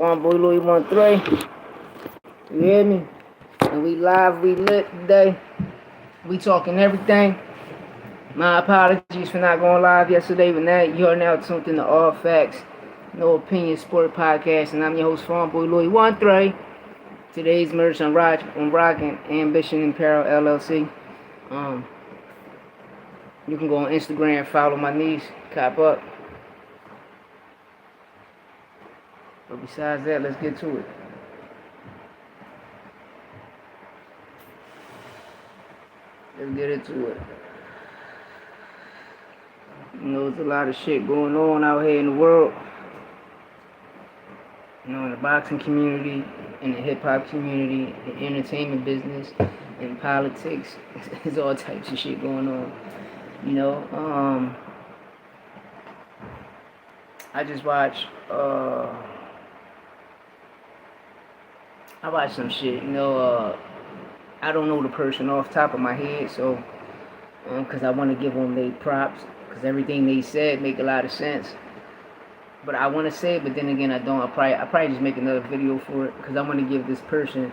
One boy Louis 1-3. You hear me? And we live, we lit today. We talking everything. My apologies for not going live yesterday, but now you're now tuned in to All Facts, No Opinion Sport Podcast, and I'm your host, Farm Boy Louis 1-3. Today's merch on rocking Ambition Apparel LLC. You can go on Instagram, follow my niece, cop up. But besides that, let's get to it. Let's get into it. You know, there's a lot of shit going on out here in the world. You know, in the boxing community, in the hip-hop community, in the entertainment business, in politics. There's all types of shit going on. You know, I just watched, I watched some shit, you know, I don't know the person off the top of my head, so, because I want to give them their props, because everything they said make a lot of sense. But I want to say it, but then again, I don't. I probably just make another video for it, because I want to give this person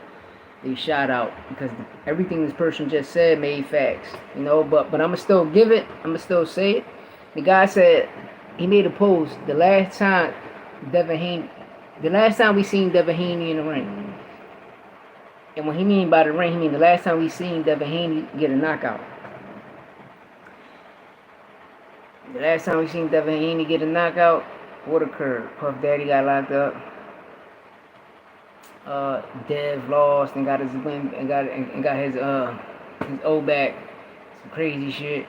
a shout out, because everything this person just said made facts, you know. But I'm gonna still give it. I'm gonna still say it. The guy said he made a post the last time we seen Devin Haney in the ring. And what he mean by the ring, he mean the last time we seen Devin Haney get a knockout. The last time we seen Devin Haney get a knockout, what occurred? Puff Daddy got locked up. Dev lost and got his win and got his O back. Some crazy shit.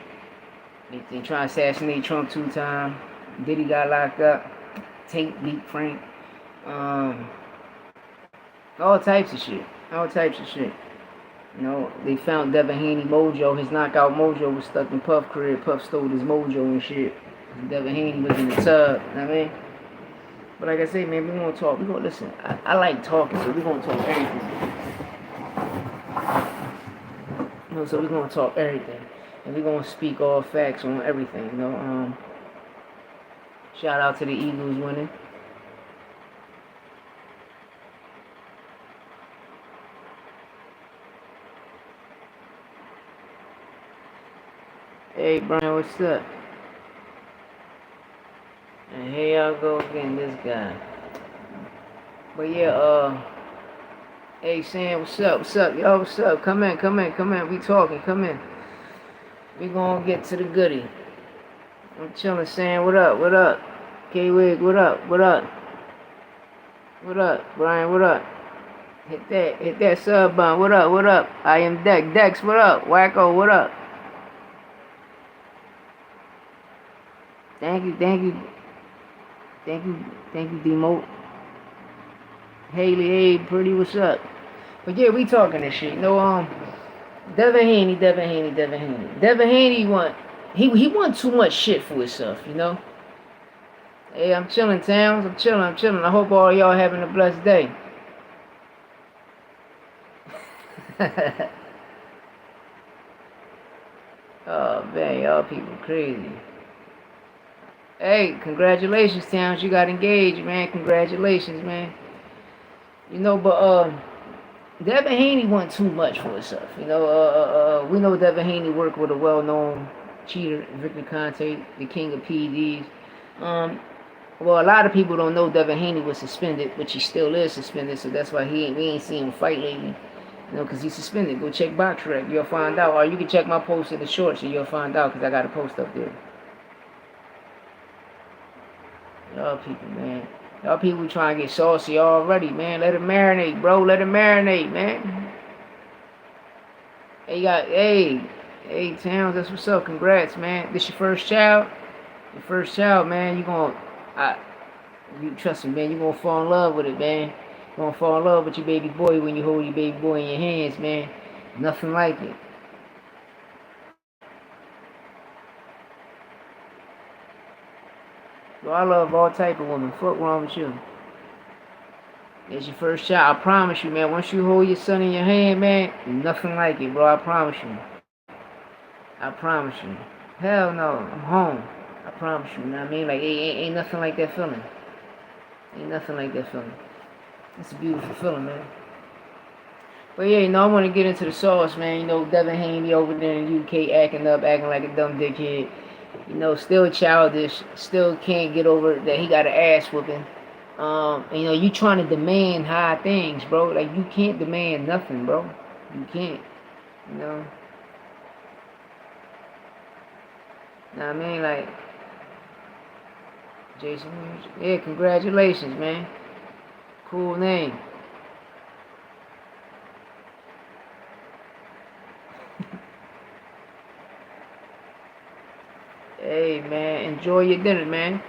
They try to assassinate Trump 2 times. Diddy got locked up. Tank beat Frank. All types of shit. You know, they found Devin Haney mojo. His knockout mojo was stuck in Puff crib. Puff stole his mojo and shit. Devin Haney was in the tub. You know what I mean? But like I say, man, we gonna talk. We gonna listen. I like talking, so we gonna talk everything. You know, so we gonna talk everything, and we gonna speak all facts on everything. You know, shout out to the Eagles winning. Hey, Brian, what's up? And here y'all go again, this guy. But yeah, hey Sam, what's up? Yo, what's up? Come in. We talking, come in. We gonna get to the goodie. I'm chilling, Sam. What up? K-Wig, what up? Brian, what up? Hit that sub button. What up? I am Dex, what up? Wacko, what up? Thank you, D-Mote. Haley, hey, pretty, what's up? But yeah, we talking this shit. You know, Devin Haney. Devin Haney won. He won too much shit for himself, you know. Hey, I'm chilling, Towns. I'm chilling. I hope all y'all having a blessed day. Oh man, y'all people crazy. Hey, congratulations, Towns. You got engaged, man. Congratulations, man. You know, but Devin Haney won too much for himself. You know, we know Devin Haney worked with a well-known cheater, Victor Conte, the king of PEDs. Well, a lot of people don't know Devin Haney was suspended, which he still is suspended, so that's why we ain't seen him fight lately. You know, because he's suspended. Go check BoxRec. You'll find out. Or you can check my post in the shorts and you'll find out, because I got a post up there. Y'all people, man. Y'all people trying to get saucy already, man. Let it marinate, bro. Man. Hey, Towns, that's what's up. Congrats, man. This your first child? Your first child, man. You trust me, man. You gonna fall in love with it, man. You gonna fall in love with your baby boy when you hold your baby boy in your hands, man. Nothing like it. So I love all type of women. Fuck wrong with you? It's your first child. I promise you, man. Once you hold your son in your hand, man, nothing like it, bro. I promise you. Hell no. I'm home. I promise you. You know what I mean? Like, ain't nothing like that feeling. It's a beautiful feeling, man. But yeah, I want to get into the sauce, man. Devin Haney over there in the UK acting up, acting like a dumb dickhead. Still childish, still can't get over that he got an ass whooping. You trying to demand high things, bro. Like, you can't demand nothing, bro. You can't, you know. Now, I mean, like, Jason, yeah, congratulations, man. Cool name. Hey, man, enjoy your dinner, man.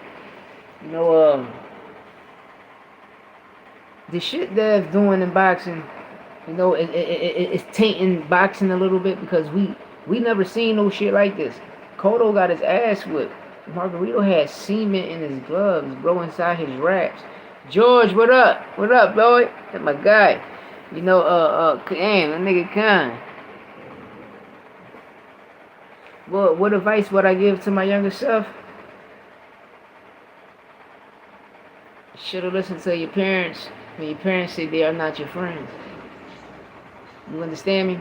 The shit Dev's doing in boxing, it's tainting boxing a little bit because we never seen no shit like this. Cotto got his ass whipped. Margarito had semen in his gloves, bro, inside his wraps. George, what up? What up, boy? That's my guy. Damn, that nigga kind. What advice would I give to my younger self? Should have listened to your parents when your parents say they are not your friends. You understand me?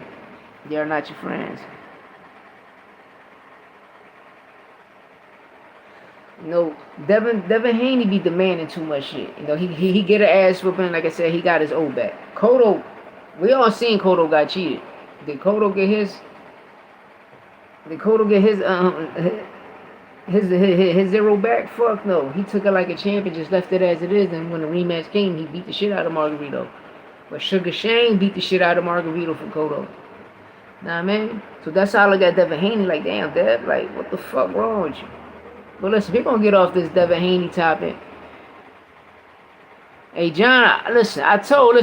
They are not your friends. Devin Haney be demanding too much shit. He get an ass whooping. Like I said, he got his old back. Cotto, we all seen Cotto got cheated. Did Cotto get his? Did Cotto get his zero back? Fuck no. He took it like a champion, just left it as it is. And when the rematch came, he beat the shit out of Margarito. But Sugar Shane beat the shit out of Margarito for Cotto. Nah, man. So that's how I look at Devin Haney. Like, damn, Dev, like, what the fuck wrong with you? But listen, we're gonna get off this Devin Haney topic. Hey, John, I told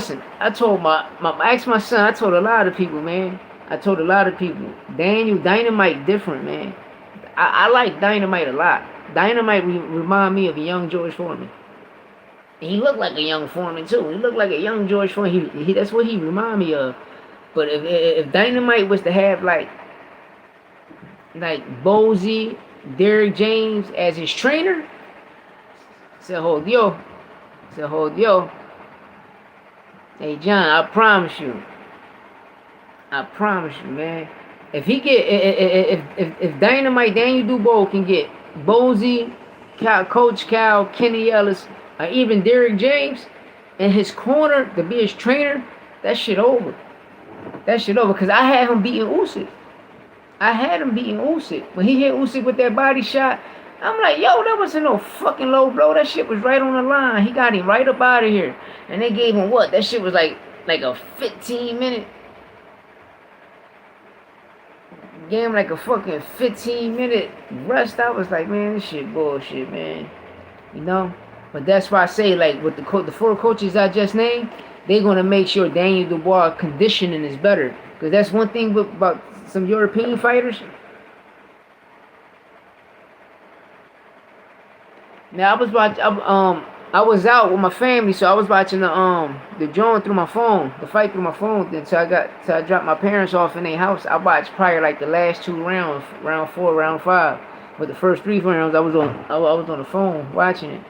my I asked my son, I told a lot of people, man. I told a lot of people, Daniel, Dynamite different, man. I like Dynamite a lot. Dynamite remind me of a young George Foreman. And he looked like a young Foreman, too. He looked like a young George Foreman. That's what he remind me of. But if Dynamite was to have, like Bozy, Derrick James as his trainer, hold yo. Hey, John, I promise you, man. If he get, if Dynamite, Daniel Dubois can get Bozy, Coach Cal, Kenny Ellis, or even Derrick James in his corner to be his trainer, that shit over. Because I had him beating Usyk. When he hit Usyk with that body shot, I'm like, yo, that wasn't no fucking low blow. That shit was right on the line. He got him right up out of here. And they gave him what? That shit was like a 15-minute. Gave him like a fucking 15-minute rest. I was like, man, this shit bullshit, man. But that's why I say, like, with the four coaches I just named, they're going to make sure Daniel Dubois conditioning is better. Because that's one thing about some European fighters. Now I was out with my family, so I was watching the joint through my phone, the fight through my phone. Then so I dropped my parents off in their house. I watched probably like the last two rounds, round 4, round 5. But the first 3 rounds I was on the phone watching it.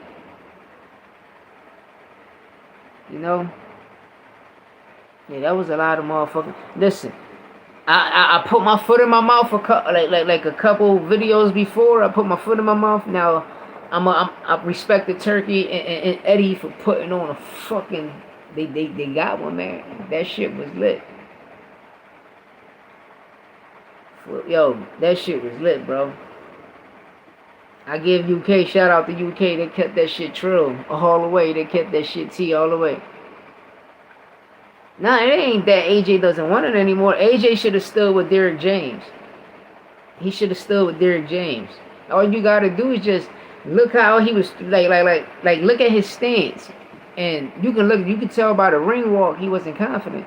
Yeah, that was a lot of motherfucking. Listen, I put my foot in my mouth like a couple videos before. I put my foot in my mouth. Now I respected Turkey and Eddie for putting on a fucking. They got one, man. That shit was lit. Yo, that shit was lit, bro. I give UK, shout out to UK. They kept that shit true all the way. They kept that shit T all the way. Nah, it ain't that AJ doesn't want it anymore. AJ should have stood with Derrick James. He should have stood with Derrick James. All you gotta do is just look how he was like look at his stance. And you can tell by the ring walk he wasn't confident.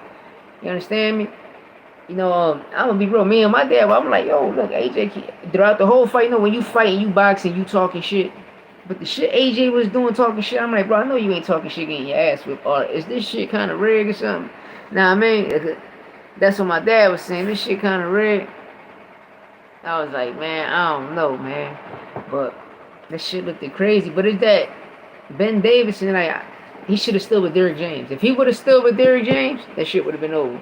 You understand me? I'm gonna be real. Me and my dad, I'm like, yo, look, AJ, throughout the whole fight, when you fighting, you boxing, you talking shit. But the shit AJ was doing, talking shit, I'm like, bro, I know you ain't talking shit, getting your ass whipped. Or is this shit kind of rigged or something? Nah, I mean, that's what my dad was saying. This shit kind of rigged. I was like, man, I don't know, man. But that shit looked crazy. But it's that Ben Davison, like, he should have stood with Derrick James. If he would have stood with Derrick James, that shit would have been over.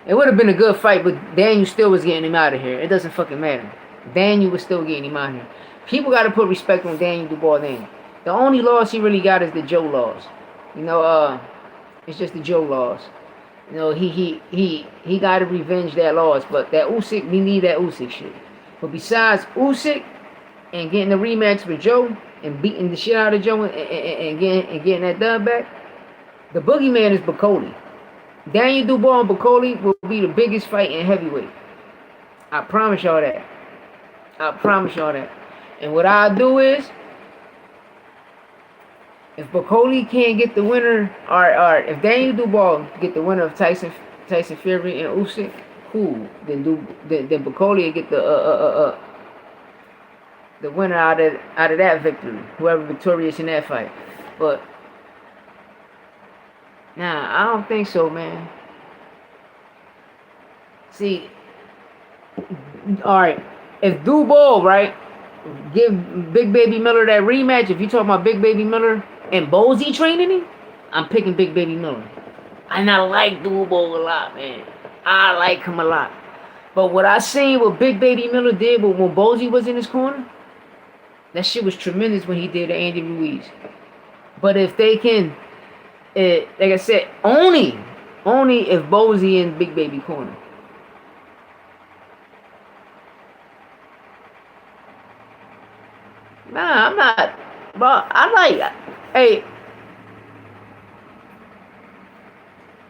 It would have been a good fight, but Daniel still was getting him out of here. It doesn't fucking matter. Daniel was still getting him out of here. People got to put respect on Daniel Dubois then. The only loss he really got is the Joe loss. You know, it's just the Joe loss. You know, he got to revenge that loss. But that Usyk, we need that Usyk shit. But besides Usyk and getting the rematch with Joe and beating the shit out of Joe and getting that dub back, the boogeyman is Bacoli. Daniel Dubois and Bacoli will be the biggest fight in heavyweight. I promise y'all that. I promise y'all that. And what I'll do is, if Bacoli can't get the winner, or if Daniel Dubois get the winner of Tyson Fury and Usyk, cool. Then Bacoli will get the winner out of that victory, whoever victorious in that fight. But nah, I don't think so, man. See, all right, if Dubois, right, give Big Baby Miller that rematch, if you talking about Big Baby Miller and Bozy training him, I'm picking Big Baby Miller. And I like Dubois a lot, man. I like him a lot. But what I seen what Big Baby Miller did when Bozy was in his corner, that shit was tremendous when he did to Andy Ruiz. But if they can, like I said, only if Bozy in Big Baby corner. Nah, I'm not. But I like. Hey,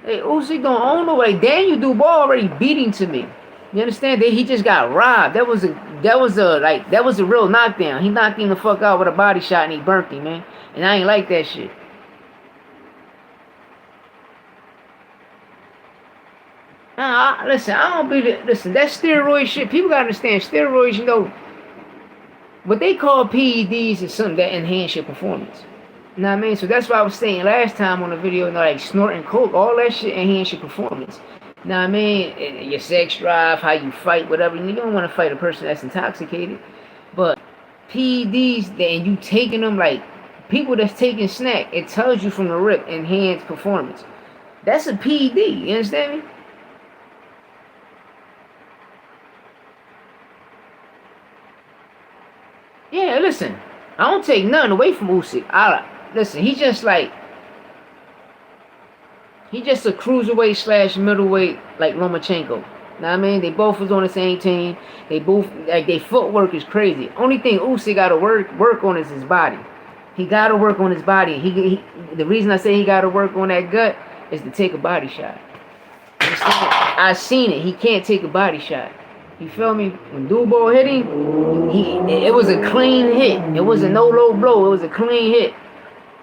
Usyk don't own no way. Daniel Dubois already beat him to me. You understand? That he just got robbed. That was a real knockdown. He knocked him the fuck out with a body shot and he burnt him, man. And I ain't like that shit. Listen, I don't believe it. Listen, that steroid shit. People gotta understand steroids. You know, what they call PEDs is something that enhance your performance. You know what I mean? So that's what I was saying last time on the video. You know, like snorting coke, all that shit enhance your performance. You know what I mean? Your sex drive, how you fight, whatever. You don't want to fight a person that's intoxicated. But PEDs, and you taking them like people that's taking snack, it tells you from the rip, enhance performance. That's a PED. You understand me? Yeah, listen, I don't take nothing away from Usyk. Listen, he's just a cruiserweight / middleweight like Lomachenko. Know what I mean? They both was on the same team. They both, like, their footwork is crazy. Only thing Usyk got to work on is his body. He got to work on his body. The reason I say he got to work on that gut is to take a body shot. I seen it. He can't take a body shot. You feel me? When Dubois hit him, it was a clean hit. It wasn't no low blow. It was a clean hit.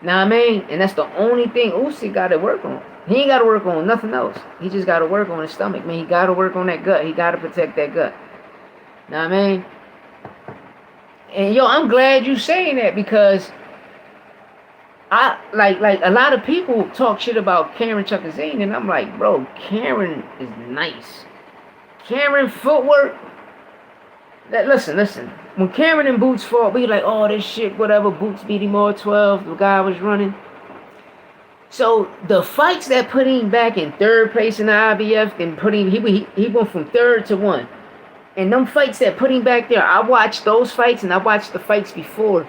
Know what I mean? And that's the only thing Usyk got to work on. He ain't got to work on nothing else. He just got to work on his stomach, man. He got to work on that gut. He got to protect that gut. Know what I mean? And yo, I'm glad you saying that because I like a lot of people talk shit about Karen Chuckazine, and I'm like, bro, Karen is nice. Karen footwork. Listen. When Karen and Boots fought, we like, oh, this shit, whatever. Boots beat him all 12. The guy was running. So the fights that put him back in third place in the IBF and put him, he went from third to 1. And them fights that put him back there, I watched those fights and I watched the fights before.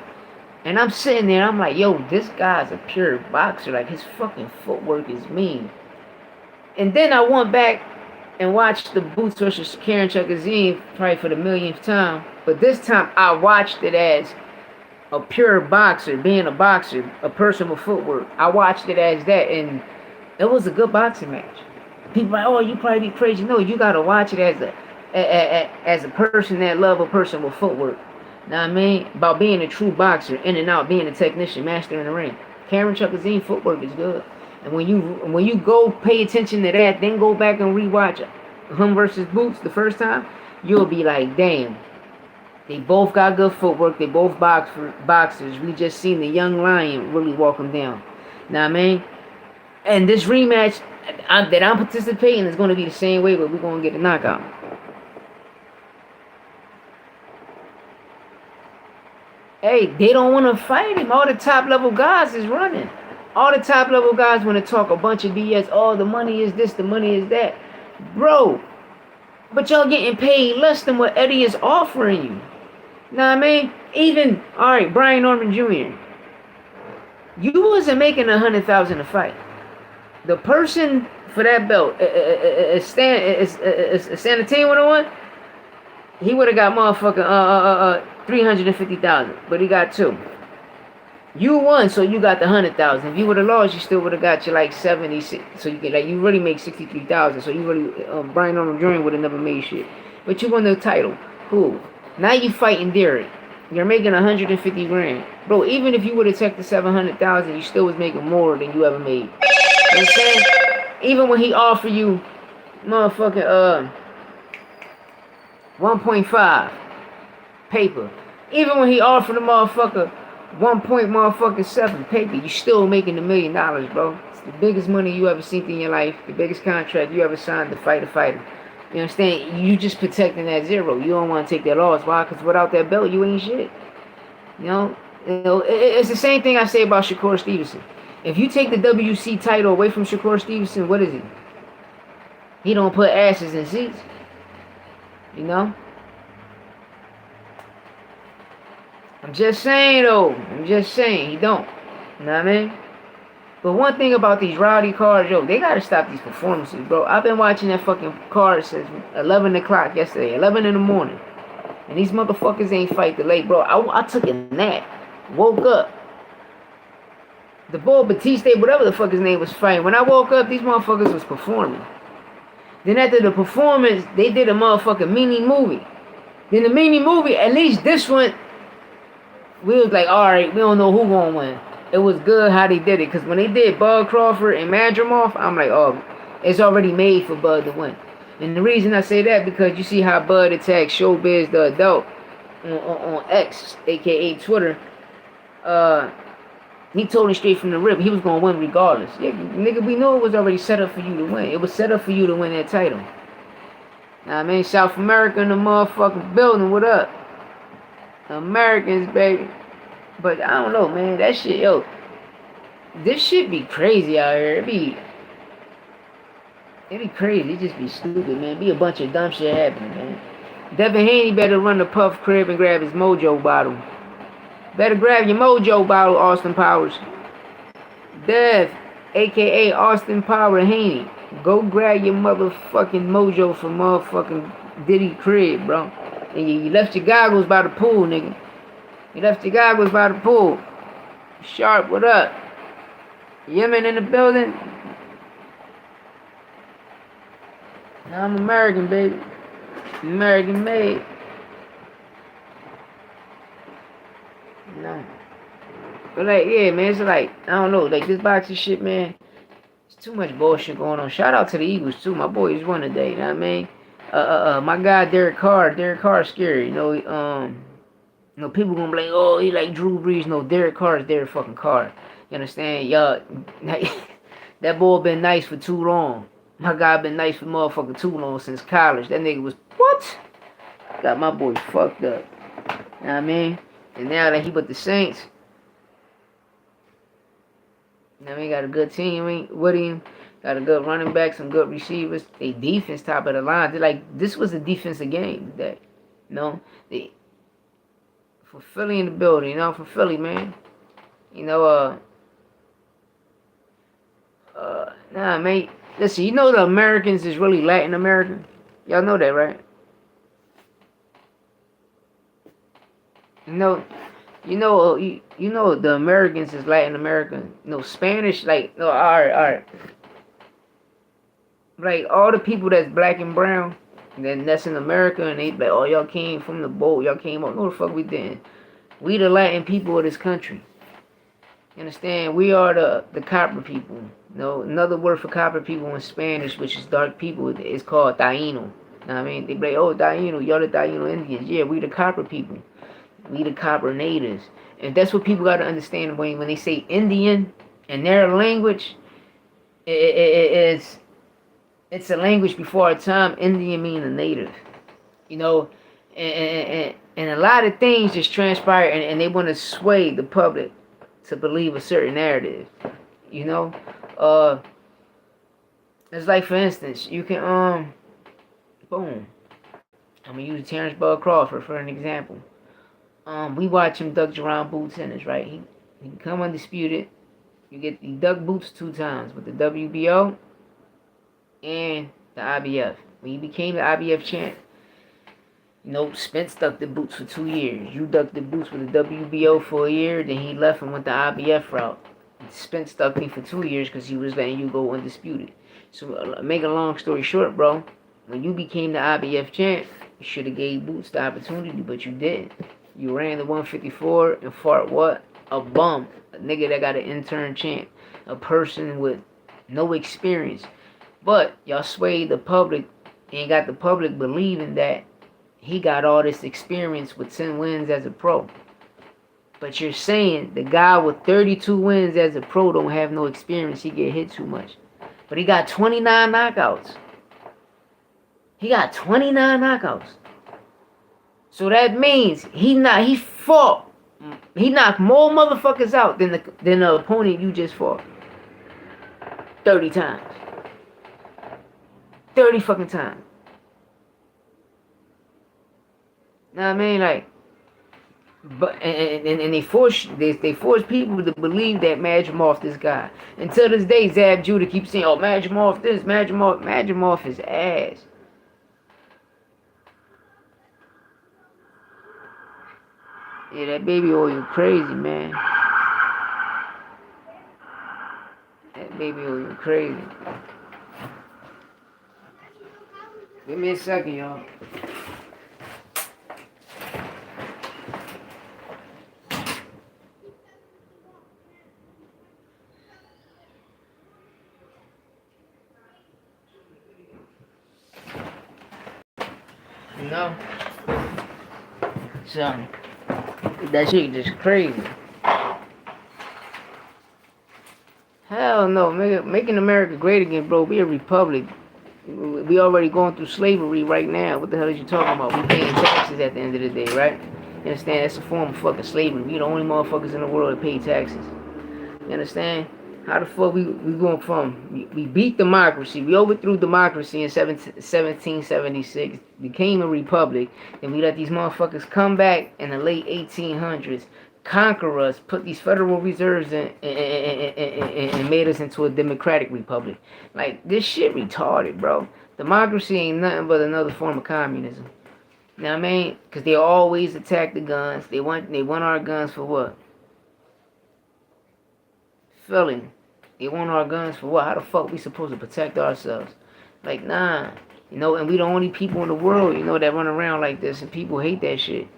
And I'm sitting there, I'm like, yo, this guy's a pure boxer. Like, his fucking footwork is mean. And then I went back and watched the Boots versus Karen Chuckazine probably for the millionth time. But this time I watched it as a pure boxer, being a boxer, a person with footwork. I watched it as that, and it was a good boxing match. People are like, oh, you probably be crazy. No, you gotta watch it as a person that love a person with footwork. Know what I mean? About being a true boxer, in and out, being a technician, master in the ring. Karen Chuckazine footwork is good. And when you go pay attention to that, then go back and rewatch him versus Boots the first time, you'll be like, damn. They both got good footwork. They both boxers. We just seen the young lion really walk them down. Know what I mean? And this rematch that I'm participating is going to be the same way, but we're going to get a knockout. Hey, they don't want to fight him. All the top level guys is running. All the top level guys want to talk a bunch of BS. Oh, the money is this, the money is that. Bro, but y'all getting paid less than what Eddie is offering you. Know what I mean? Even, alright, Brian Norman Jr. You wasn't making $100,000 a fight. The person for that belt, Sanitarian 101, he would have got motherfucking 350,000, but he got 2. You won, so you got the 100,000. If you would have lost, you still would have got you like 76. So you get like you really make 63,000. So you really Brian Arnold Jr. would have never made shit. But you won the title. Cool. Now you fighting Derek. You're making 150 grand, bro. Even if you would have took the 700,000, you still was making more than you ever made. You know what I'm saying? Even when he offered you, motherfucking 1.5 paper. Even when he offered the motherfucker 1.7 paper, you still making $1 million, bro. It's the biggest money you ever seen in your life, the biggest contract you ever signed to fight a fighter. You understand? You just protecting that zero. You don't want to take that loss. Why? Because without that belt, you ain't shit. You know, it's the same thing I say about Shakur Stevenson. If you take the WC title away from Shakur Stevenson, what is he? He don't put asses in seats. You know? I'm just saying, though. I'm just saying. He don't. You know what I mean? But one thing about these rowdy cards, yo, they gotta stop these performances, bro. I've been watching that fucking card since 11 o'clock yesterday, 11 in the morning. And these motherfuckers ain't fight the late, bro. I took a nap. Woke up. The boy Batiste, whatever the fuck his name, was fighting. When I woke up, these motherfuckers was performing. Then after the performance, they did a motherfucking mini movie. Then the mini movie, at least this one, we was like, alright, we don't know who gonna win. It was good how they did it. Because when they did Bud Crawford and Madrimov, I'm like, oh, it's already made for Bud to win. And the reason I say that, because you see how Bud attacked Showbiz the Adult on X, a.k.a. Twitter. He told him straight from the rip he was going to win regardless. Yeah, nigga, we know it was already set up for you to win. It was set up for you to win that title. Now, I mean, South America in the motherfucking building. What up? Americans, baby. But I don't know, man. That shit, yo. This shit be crazy out here. It be crazy. It just be stupid, man. Be a bunch of dumb shit happening, man. Devin Haney better run the Puff crib and grab his mojo bottle. Better grab your mojo bottle, Austin Powers. Dev, a.k.a. Austin Power Haney. Go grab your motherfucking mojo from motherfucking Diddy crib, bro. And you left your goggles by the pool, nigga. You left your goggles by the pool. Sharp, what up? Yemen in the building? Now I'm American, baby. American made. No. But like, yeah, man, it's like, I don't know, like this boxing shit, man. It's too much bullshit going on. Shout out to the Eagles too. My boys won today, you know what I mean? My guy Derek Carr's scary, you know, people gonna be like, oh, he like Drew Brees. No, Derek Carr is Derek fucking Carr. You understand? Y'all, that boy been nice for too long. My guy been nice for motherfucking too long since college. That nigga was, what? Got my boy fucked up. You know what I mean? And now that he with the Saints, you know what I mean? Got a good team with him. Got a good running back, some good receivers. They defense top of the line. They're like, this was a defensive game today. You know? For Philly in the building, you know, for Philly, man. You know, nah, mate. Listen, you know the Americans is really Latin American? Y'all know that, right? You know the Americans is Latin American. You know, Spanish, like, no, alright. Like, all the people that's black and brown, then that's in America, and they like, oh, y'all came from the boat, y'all came up. No, the fuck we didn't. We the Latin people of this country. You understand? We are the copper people. You know, another word for copper people in Spanish, which is dark people, is called Taino. You know what I mean? They be like, oh, Taino, y'all the Taino Indians. Yeah, we the copper people. We the copper natives. And that's what people got to understand when they say Indian in their language. It's a language before our time. Indian means a native. You know, and a lot of things just transpire, and they want to sway the public to believe a certain narrative. You know, uh, it's like, for instance, you can boom. I'm gonna use Terrence Bud Crawford for an example. We watch him duck Jerron Boots in this, right? He come undisputed. He duck Boots 2 times with the WBO and the IBF. When he became the IBF champ, Spence ducked the Boots for 2 years. You ducked the Boots with the WBO for a year, then he left and went the IBF route. Spence stuck me for 2 years because he was letting you go undisputed. So, make a long story short, bro, when you became the IBF champ, you should have gave Boots the opportunity, but you didn't. You ran the 154 and fought what? A bum. A nigga that got an intern champ. A person with no experience. But y'all swayed the public and got the public believing that he got all this experience with 10 wins as a pro. But you're saying the guy with 32 wins as a pro don't have no experience. He get hit too much. But he got 29 knockouts. He got 29 knockouts. So that means he knocked more motherfuckers out than the opponent you just fought. 30 times. 30 fucking times. Know what I mean? Like, but and they force people to believe that Madge him off this guy. Until this day, Zab Judah keeps saying, "Oh, Madge him off this, Madge him off his ass." Yeah, that baby oil crazy, man. That baby oil crazy. Give me a second, y'all. You know? So, that shit just crazy. Hell no, making America great again, bro. We a republic. We already going through slavery right now. What the hell is you talking about? We paying taxes at the end of the day, right? You understand? That's a form of fucking slavery. We the only motherfuckers in the world that pay taxes. You understand? How the fuck we going from? We beat democracy. We overthrew democracy in 1776. Became a republic. Then we let these motherfuckers come back in the late 1800s. Conquer us, put these federal reserves in, and made us into a democratic republic. Like, this shit retarded, bro. Democracy ain't nothing but another form of communism. You know what I mean? Because they always attack the guns. They want our guns for what? Filling. They want our guns for what? How the fuck we supposed to protect ourselves? Like, nah. And we the only people in the world, that run around like this, and people hate that shit.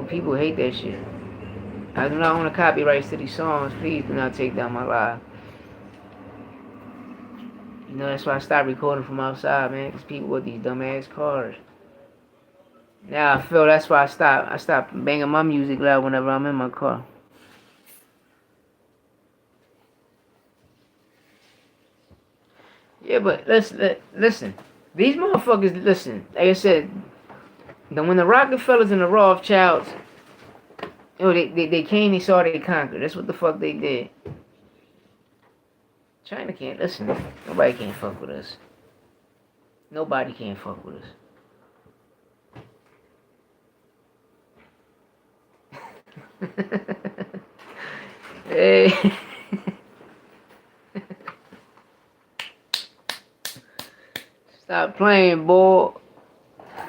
People hate that shit. I do not own the copyrights to these songs. Please do not take down my live. That's why I stopped recording from outside, man. Because people with these dumbass cars. Now I feel that's why I stopped banging my music loud whenever I'm in my car. Yeah, but listen. These motherfuckers, listen. Like I said, when the Rockefellers and the Rothschilds, they came, they saw, they conquered. That's what the fuck they did. China can't listen. Nobody can't fuck with us. Nobody can't fuck with us. Hey. Stop playing, boy.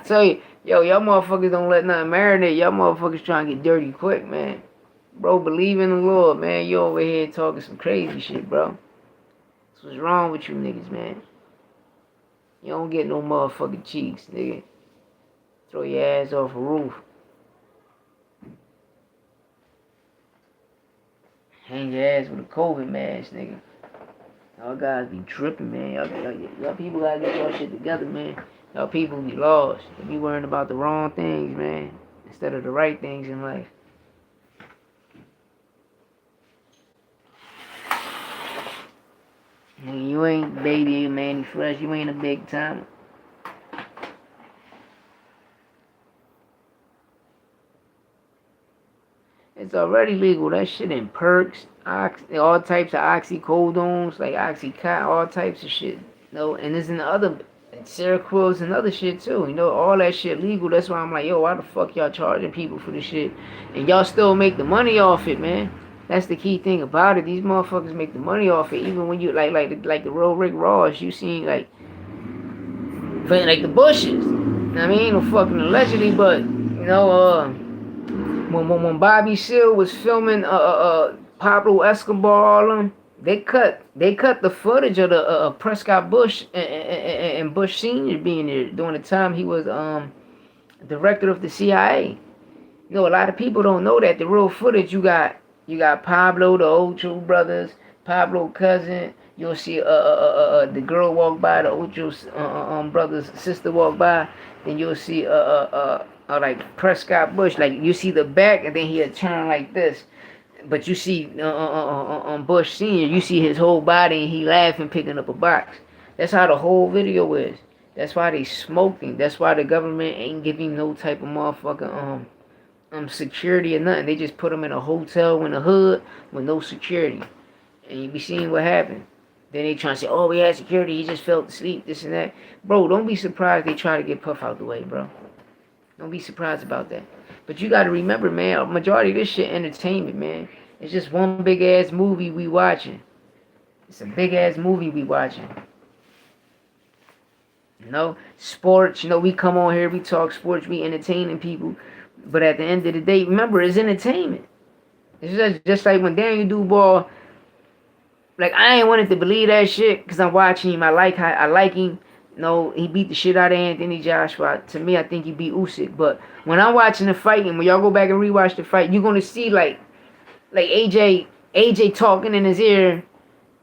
Tell you, y'all motherfuckers don't let nothing marinate. Y'all motherfuckers trying to get dirty quick, man. Bro, believe in the Lord, man. You over here talking some crazy shit, bro. That's what's wrong with you niggas, man. You don't get no motherfucking cheeks, nigga. Throw your ass off a roof. Hang your ass with a COVID mask, nigga. Y'all guys be tripping, man. Y'all people gotta get y'all shit together, man. Y'all people be lost. They be worrying about the wrong things, man, instead of the right things in life. You ain't baby Manny Fresh. You ain't a big time. It's already legal. That shit in perks, all types of oxycodones, like oxycontin, all types of shit. And there's in the other Seroquels and other shit too. All that shit legal. That's why I'm like, yo, why the fuck y'all charging people for this shit? And y'all still make the money off it, man. That's the key thing about it. These motherfuckers make the money off it. Even when you like the real Rick Ross, you seen like the Bushes. I mean, ain't no fucking allegedly, but when Bobby Seale was filming Pablo Escobar, all them, they cut the footage of the Prescott Bush and Bush Senior being there during the time he was director of the CIA. A lot of people don't know that the real footage you got Pablo, the Ocho brothers, Pablo cousin. You'll see the girl walk by, the Ocho brother's sister walk by. Then you'll see like Prescott Bush, like you see the back, and then he'll turn like this. But you see Bush Senior, you see his whole body, and he laughing, picking up a box. That's how the whole video is. That's why they smoking. That's why the government ain't giving no type of motherfucking security or nothing. They just put him in a hotel in the hood with no security, and you be seeing what happened. Then they trying to say, oh, we had security, he just fell asleep, this and that. Bro, don't be surprised they try to get Puff out the way, bro. Don't be surprised about that. But you got to remember, man, a majority of this shit entertainment, man. It's just one big-ass movie we watching. It's a big-ass movie we watching. Sports, we come on here, we talk sports, we entertaining people. But at the end of the day, remember, it's entertainment. It's just like when Daniel Dubois, like, I ain't wanted to believe that shit because I'm watching him. I like him. He beat the shit out of Anthony Joshua. To me, I think he beat Usyk. But when I'm watching the fight, and when y'all go back and rewatch the fight, you're gonna see like AJ talking in his ear,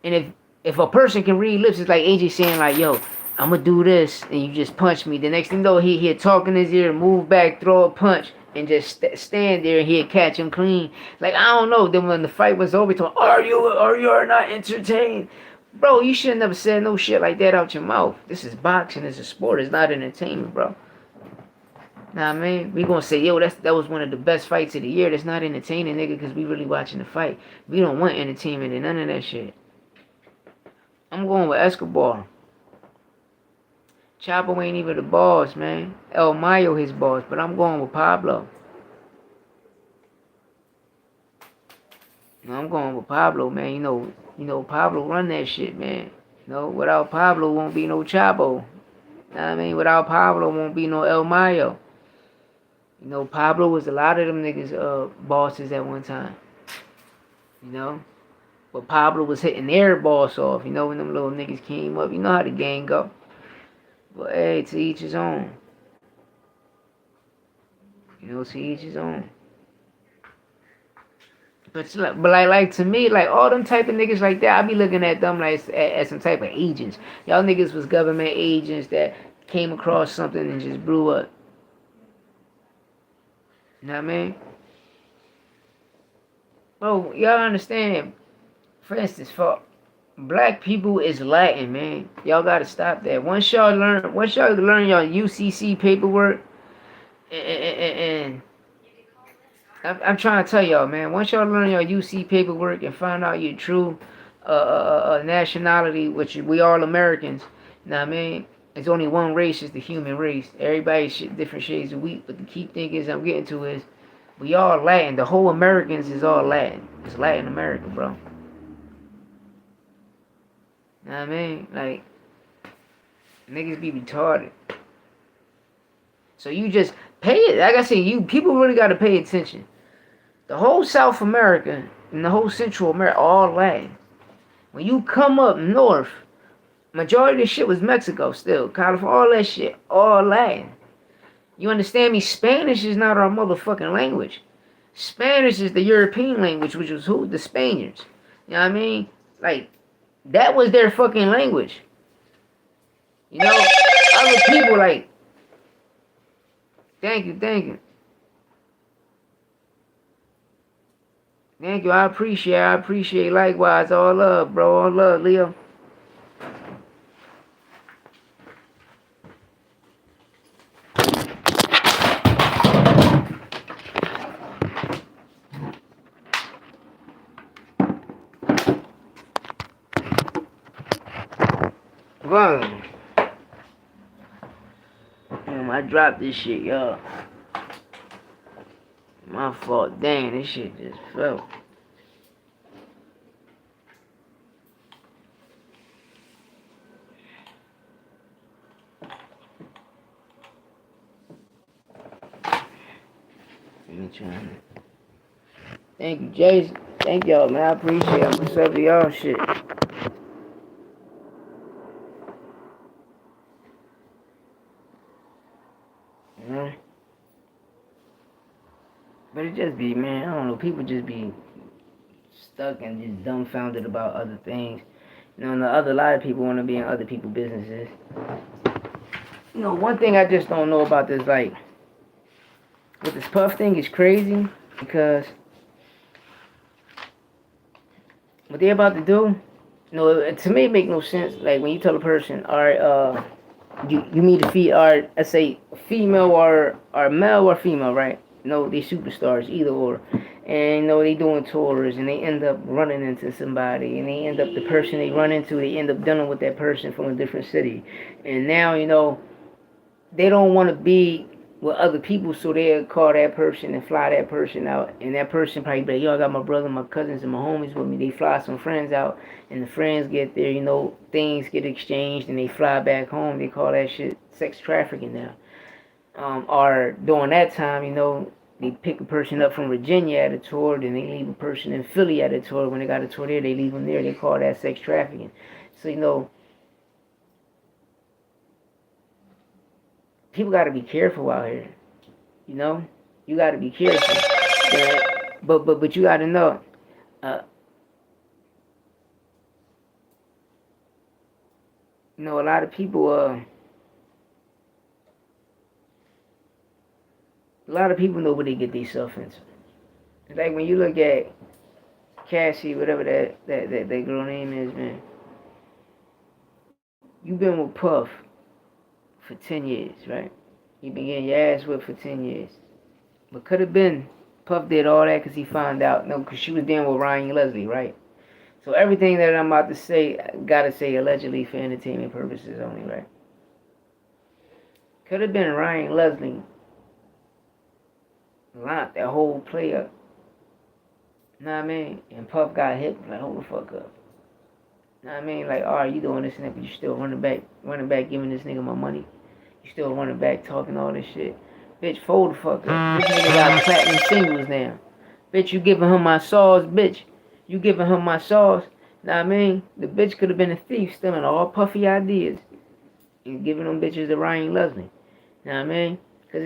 and if a person can read lips, it's like AJ saying like, "Yo, I'm gonna do this," and you just punch me. The next thing though, he'll talk in his ear, move back, throw a punch, and just stand there, and he'll catch him clean. Like, I don't know. Then when the fight was over, he told him, are you not entertained? Bro, you should have never said no shit like that out your mouth. This is boxing. It's a sport. It's not entertainment, bro. Nah, man. We gonna say, yo, that was one of the best fights of the year. That's not entertaining, nigga, because we really watching the fight. We don't want entertainment and none of that shit. I'm going with Escobar. Chapo ain't even the boss, man. El Mayo his boss, but I'm going with Pablo. I'm going with Pablo, man. You know Pablo run that shit, man. Without Pablo won't be no Chapo. Know what I mean? Without Pablo won't be no El Mayo. Pablo was a lot of them niggas bosses at one time. But Pablo was hitting their boss off, when them little niggas came up. You know how the gang go. But hey, to each his own. To each his own. But like to me, like all them type of niggas like that, I be looking at them like as some type of agents. Y'all niggas was government agents that came across something and just blew up. You know what I mean? Bro, y'all understand? For instance, for black people is Latin, man. Y'all gotta stop that. Once y'all learn y'all UCC paperwork, and I'm trying to tell y'all, man. Once y'all learn your UC paperwork and find out your true nationality, which we all Americans. You know what I mean? It's only one race, is the human race. Everybody's different shades of wheat. But the key thing is I'm getting to is we all Latin. The whole Americans is all Latin. It's Latin America, bro. You know what I mean? Like, niggas be retarded. So you just pay it. Like I said, people really got to pay attention. The whole South America and the whole Central America, all Latin. When you come up north, majority of the shit was Mexico still. California, all that shit, all Latin. You understand me? Spanish is not our motherfucking language. Spanish is the European language, which was who? The Spaniards. You know what I mean? Like, that was their fucking language. Other people like, Thank you. Thank you. I appreciate likewise. All love, bro. All love, Leo. fun. I dropped this shit, y'all. My fault. Dang, this shit just fell. Let me try. Thank you, Jason. Thank y'all, man. I appreciate it. I'm gonna sub to y'all shit. You know? But it just be, man, I don't know. People just be stuck and just dumbfounded about other things. You know, and a lot of people want to be in other people's businesses. You know, one thing I just don't know about this, like, with this Puff thing is crazy because what they're about to do, you know, to me it make no sense. Like when you tell a person, all right, you meet a let's say female or male or female, right? No, they superstars, either or. And you know, they doing tours and they end up running into somebody and they end up the person they run into, they end up dealing with that person from a different city. And now, you know, they don't want to be with other people, so they'll call that person and fly that person out. And that person probably be like, yo, I got my brother, my cousins, and my homies with me. They fly some friends out, and the friends get there, you know, things get exchanged, and they fly back home. They call that shit sex trafficking now. Or during that time, you know, they pick a person up from Virginia at a tour, then they leave a person in Philly at a tour. When they got a tour there, they leave them there. They call that sex trafficking. So, you know, people got to be careful out here. You know, you got to be careful. But you got to know, you know, a lot of people, know what they get themselves into. It's like when you look at Cassie, whatever that girl name is, man. You've been with Puff for 10 years, right? You've been getting your ass whipped for 10 years. But could have been Puff did all that because he found out. No, because she was dealing with Ryan Leslie, right? So everything that I'm about to say, I gotta say allegedly for entertainment purposes only, right? Could have been Ryan Leslie locked that whole play up. Know what I mean? And Puff got hit, like, hold the fuck up. Know what I mean? Like, alright, you doing this and that, but you still running back, giving this nigga my money. You still running back, talking all this shit. Bitch, fold the fuck up. This nigga got platinum singles now. Bitch, you giving him my sauce, bitch. You giving him my sauce. Know what I mean? The bitch could have been a thief, stealing all Puffy ideas. And giving them bitches to Ryan Leslie. Know what I mean? Cause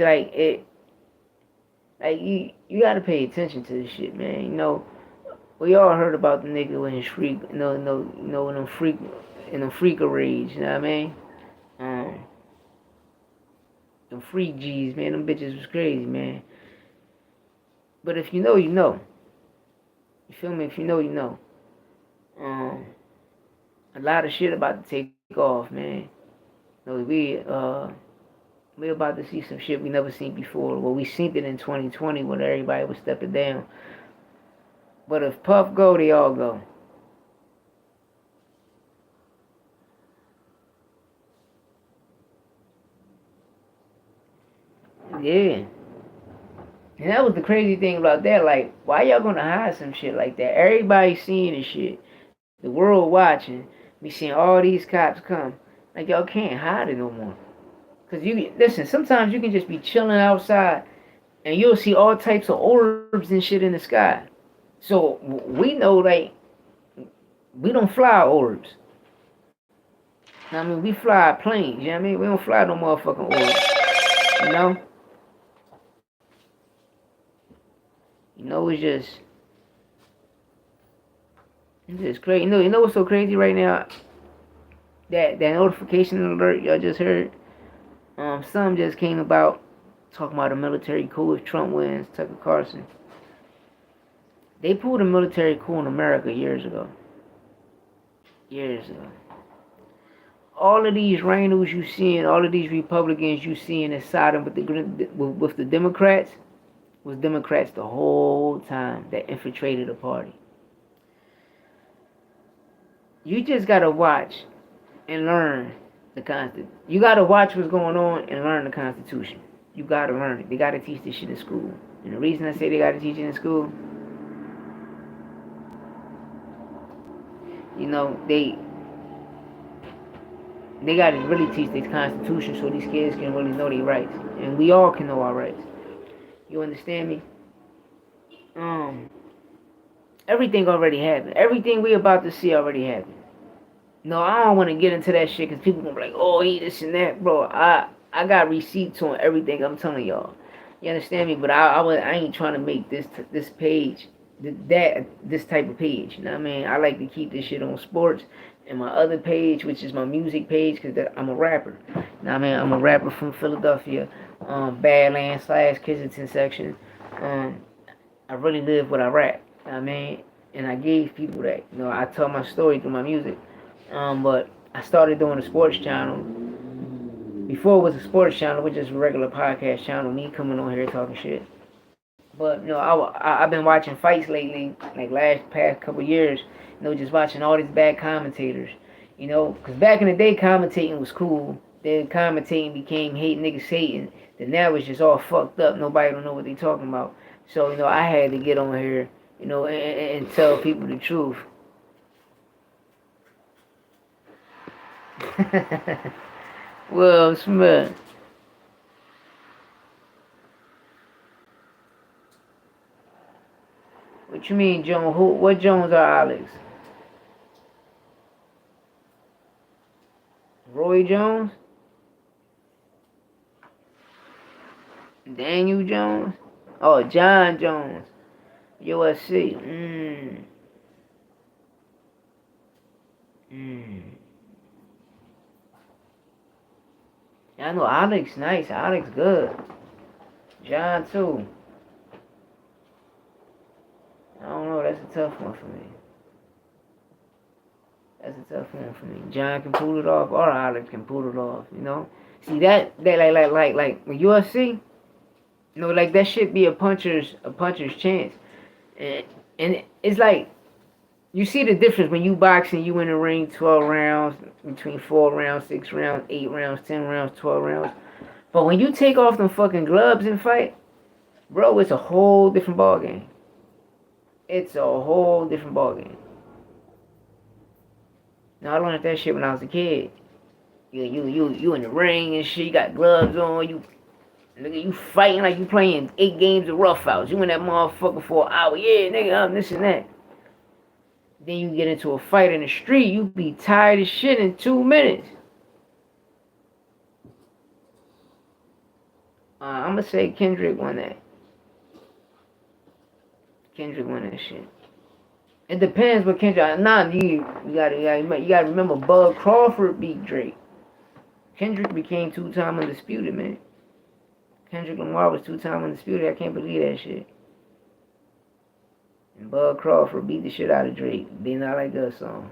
you gotta pay attention to this shit, man. You know, we all heard about the nigga with his freak, in them freaker rage, you know what I mean? Them freak G's, man, them bitches was crazy, man. But if you know, you know. You feel me? If you know, you know. A lot of shit about to take off, man. You know, we about to see some shit we never seen before. Well, we seen it in 2020 when everybody was stepping down. But if Puff go, they all go. Yeah. And that was the crazy thing about that. Like, why y'all gonna hide some shit like that? Everybody seeing this shit. The world watching. We seeing all these cops come. Like, y'all can't hide it no more. Cause listen, sometimes you can just be chilling outside and you'll see all types of orbs and shit in the sky. So we know, like, we don't fly orbs. I mean, we fly planes, you know what I mean? We don't fly no motherfucking orbs. You know? You know, it's just crazy. You know what's so crazy right now? That notification alert y'all just heard. Some just came about talking about a military coup if Trump wins, Tucker Carlson. They pulled a military coup in America years ago. Years ago. All of these rhinos you seeing, all of these Republicans you seeing that siding with the Democrats was Democrats the whole time that infiltrated the party. You just gotta watch and learn You gotta watch what's going on and learn the Constitution. You gotta learn it. They gotta teach this shit in school. And the reason I say they gotta teach it in school, you know, they gotta really teach this Constitution so these kids can really know their rights. And we all can know our rights. You understand me? Everything already happened. Everything we about to see already happened. No, I don't want to get into that shit because people gonna be like, oh, he this and that, bro. I got receipts on everything I'm telling y'all. You understand me? But I ain't trying to make this page this type of page. You know what I mean? I like to keep this shit on sports and my other page, which is my music page, because I'm a rapper. You know what I mean? I'm a rapper from Philadelphia, Badlands / Kensington section. I really live what I rap. You know what I mean? And I gave people that. You know, I tell my story through my music. But I started doing a sports channel. Before it was a sports channel, which is a regular podcast channel, me coming on here talking shit. But, you know, I've been watching fights lately, like past couple years, you know, just watching all these bad commentators, you know, because back in the day, commentating was cool. Then commentating became niggas hating. Then now it's just all fucked up. Nobody don't know what they talking about. So, you know, I had to get on here, you know, and tell people the truth. Well, Smith. What you mean, Jones? What Jones are Alex? Roy Jones? Daniel Jones? Oh, John Jones. USC. I know Alex nice. Alex good. John too. I don't know. That's a tough one for me. John can pull it off, or Alex can pull it off. You know. See that like with UFC. You know, like that should be a puncher's chance. And it's like you see the difference when you boxing. You in the ring 12 rounds, between 4 rounds, 6 rounds, 8 rounds, 10 rounds, 12 rounds. But when you take off them fucking gloves and fight, bro, it's a whole different ballgame. It's a whole different ballgame. Now I learned that shit when I was a kid. You in the ring and shit. You got gloves on. Nigga, you fighting like you playing 8 games of Rough House. You in that motherfucker for an hour. Yeah, nigga, I'm this and that. Then you get into a fight in the street. You be tired as shit in 2 minutes. I'm going to say Kendrick won that. Kendrick won that shit. It depends what Kendrick. Nah, you gotta remember Bud Crawford beat Drake. Kendrick became 2-time undisputed, man. Kendrick Lamar was 2-time undisputed. I can't believe that shit. And Bud Crawford beat the shit out of Drake. Be Not Like Us song.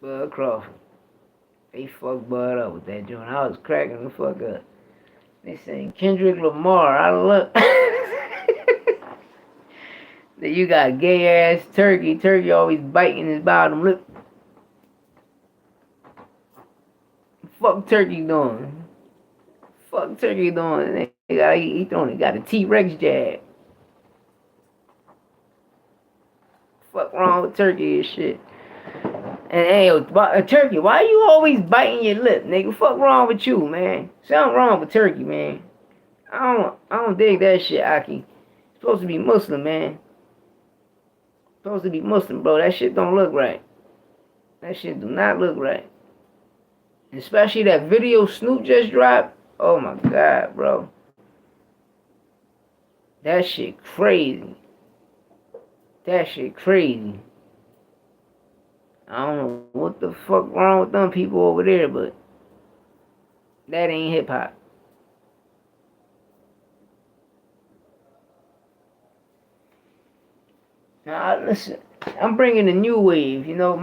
Bud Crawford. They fucked Bud up with that joint. I was cracking the fuck up. They saying Kendrick Lamar. I love. Then you got gay ass Turkey. Turkey always biting his bottom lip. Fuck Turkey doing. Fuck Turkey doing. He got a T-Rex jab. Fuck wrong with Turkey and shit. And hey, Turkey, why you always biting your lip, nigga? Fuck wrong with you, man? Something wrong with Turkey, man. I don't dig that shit, Aki. Supposed to be Muslim, man. Supposed to be Muslim, bro. That shit don't look right. That shit do not look right. Especially that video Snoop just dropped. Oh my God, bro. That shit crazy. That shit crazy. I don't know what the fuck wrong with them people over there, but that ain't hip hop. Now listen, I'm bringing a new wave. You know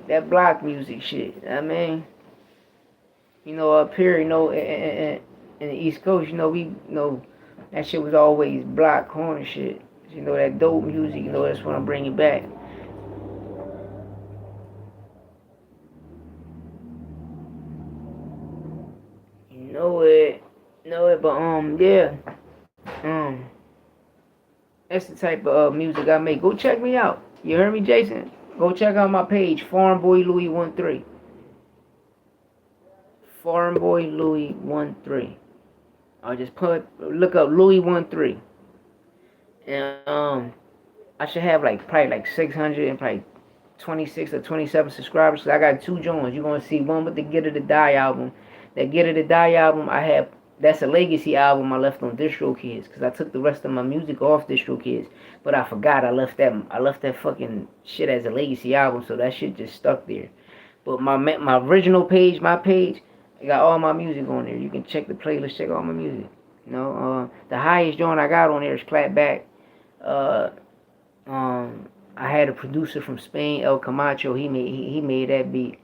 that block music shit. I mean, up here, in the East Coast, that shit was always block corner shit. That dope music. That's what I'm bringing back. know it, but yeah, um, that's the type of music I make. Go check me out. You heard me, Jason? Go check out my page, Farm Boy Louis 13. Farm Boy Louis 13. I'll just look up Louis 13, and I should have like probably like 600 and probably 26 or 27 subscribers. Cause I got two joints. You're gonna see one with the Get It to Die album. That Get It to Die album, that's a legacy album I left on DistroKids. Cause I took the rest of my music off DistroKids, but I forgot I left that fucking shit as a legacy album. So that shit just stuck there. But my original page, my page, I got all my music on there. You can check the playlist, check all my music. You know, the highest joint I got on there is Clapback. Uh, I had a producer from Spain, El Camacho. He made that beat.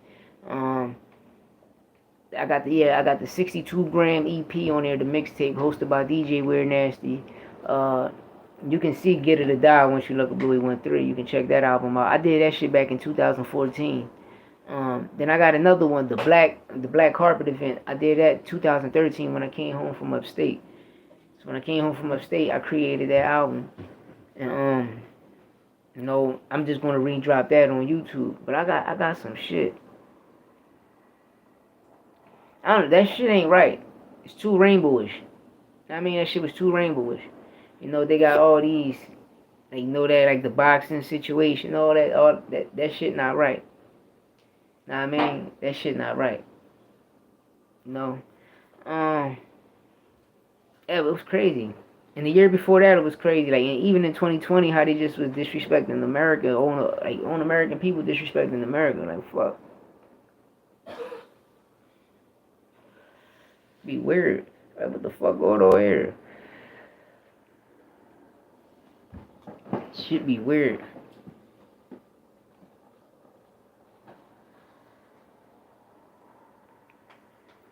I got the 62 gram EP on there, the mixtape hosted by DJ Weird Nasty. You can see Get It to Die once you look at Louis 13. You can check that album out. I did that shit back in 2014. Then I got another one, the Black Carpet event. I did that 2013 when I came home from upstate. So when I came home from upstate, I created that album. And you know, I'm just gonna re-drop that on YouTube. But I got some shit. I don't know, that shit ain't right. It's too rainbowish. I mean, that shit was too rainbowish. You know, they got all these, like, you know, that, like, the boxing situation, all that shit not right. Know what I mean? That shit not right. You know? Yeah, it was crazy. And the year before that, it was crazy. Like, even in 2020, how they just was disrespecting America, on American people disrespecting America. Like, fuck. Be weird. Like, what the fuck going on here? Shit be weird.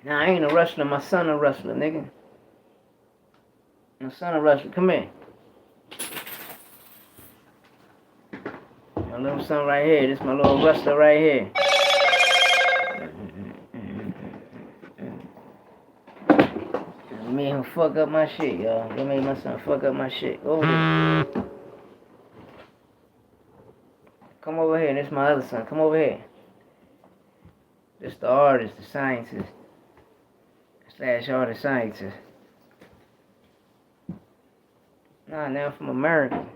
Nah, I ain't a wrestler. My son a wrestler, nigga. My son a wrestler. Come here. My little son right here. This my little wrestler right here. You made him fuck up my shit, y'all. You made my son fuck up my shit. Over here. Come over here. This my other son. Come over here. This the artist, the scientist. / artist scientist. Nah, now from America.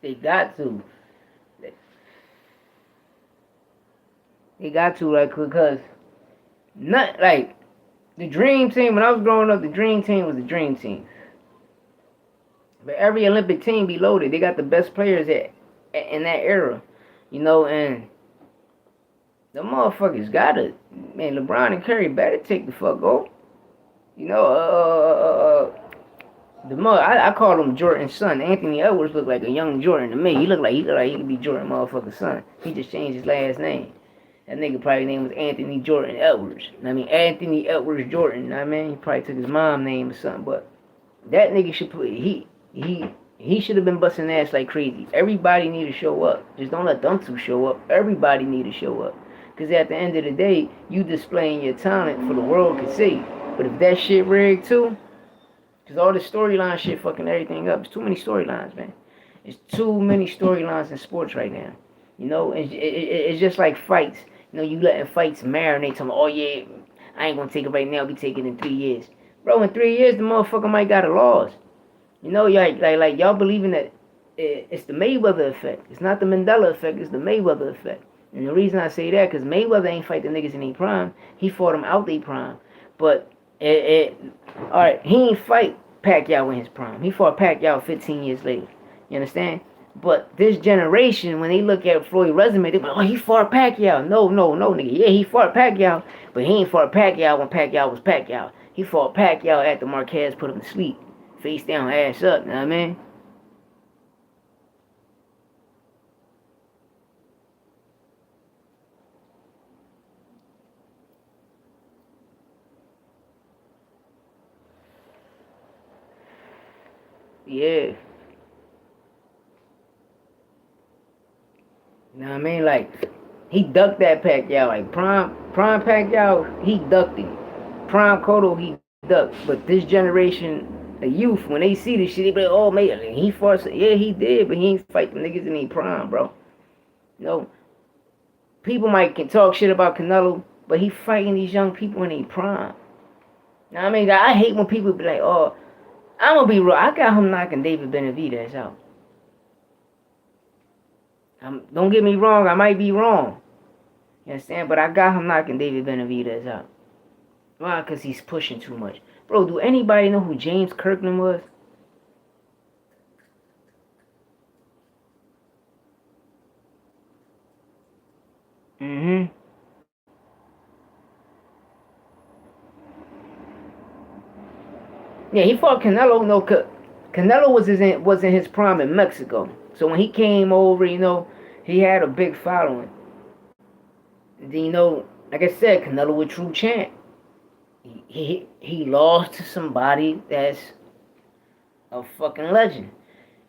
They got to. They got to, like, because not like the dream team. When I was growing up, the dream team was the dream team. But every Olympic team be loaded. They got the best players in that era, you know. And the motherfuckers got it. Man, LeBron and Curry better take the fuck off. You know, I call him Jordan's son. Anthony Edwards look like a young Jordan to me. He look like he could be Jordan motherfucker's son. He just changed his last name. That nigga probably name was Anthony Jordan Edwards. I mean, Anthony Edwards Jordan. I mean, he probably took his mom's name or something. But that nigga should put he should have been busting ass like crazy. Everybody need to show up. Just don't let them two show up. Everybody need to show up. Because at the end of the day, you displaying your talent for the world to see. But if that shit rigged too, because all this storyline shit fucking everything up. It's too many storylines, man. It's too many storylines in sports right now. You know, it's just like fights. You know, you letting fights marinate. Talking, oh yeah, I ain't gonna take it right now. We take it in 3 years, bro. In 3 years, the motherfucker might got a loss. You know, like y'all believing that it's the Mayweather effect. It's not the Mandela effect. It's the Mayweather effect. And the reason I say that, because Mayweather ain't fight the niggas in their prime. He fought them out their prime. But alright, he ain't fight Pacquiao in his prime. He fought Pacquiao 15 years later. You understand? But this generation, when they look at Floyd's resume, they go, oh, he fought Pacquiao. No, nigga. Yeah, he fought Pacquiao, but he ain't fought Pacquiao when Pacquiao was Pacquiao. He fought Pacquiao after Marquez put him to sleep. Face down, ass up, you know what I mean? Yeah. know what I mean? Like, he ducked that Pacquiao. Like, prime Pacquiao, he ducked him. Prime Cotto, he ducked. But this generation of youth, when they see this shit, they be like, oh, man, he fought. Yeah, he did, but he ain't fight the niggas in their prime, bro. You know, people might can talk shit about Canelo, but he fighting these young people in their prime. Now, I mean, I hate when people be like, oh, I'm gonna be real. I got him knocking David Benavidez out. Don't get me wrong, I might be wrong. You understand? But I got him knocking David Benavidez out. Why? Because he's pushing too much. Bro, do anybody know who James Kirkland was? Mm-hmm. Yeah, he fought Canelo. No, Canelo was in his prime in Mexico. So when he came over, he had a big following. Then, like I said, Canelo a true champ. He lost to somebody that's a fucking legend.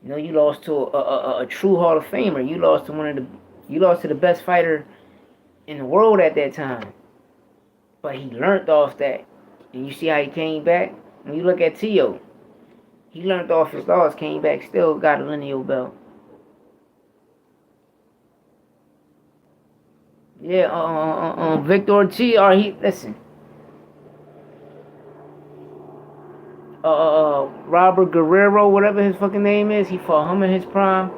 You lost to a true Hall of Famer. You lost to the best fighter in the world at that time. But he learned off that. And you see how he came back? When you look at Tio, he learned off his loss, came back, still got a lineal belt. Yeah, Victor Ortiz, listen. Robert Guerrero, whatever his fucking name is, he fought him in his prime.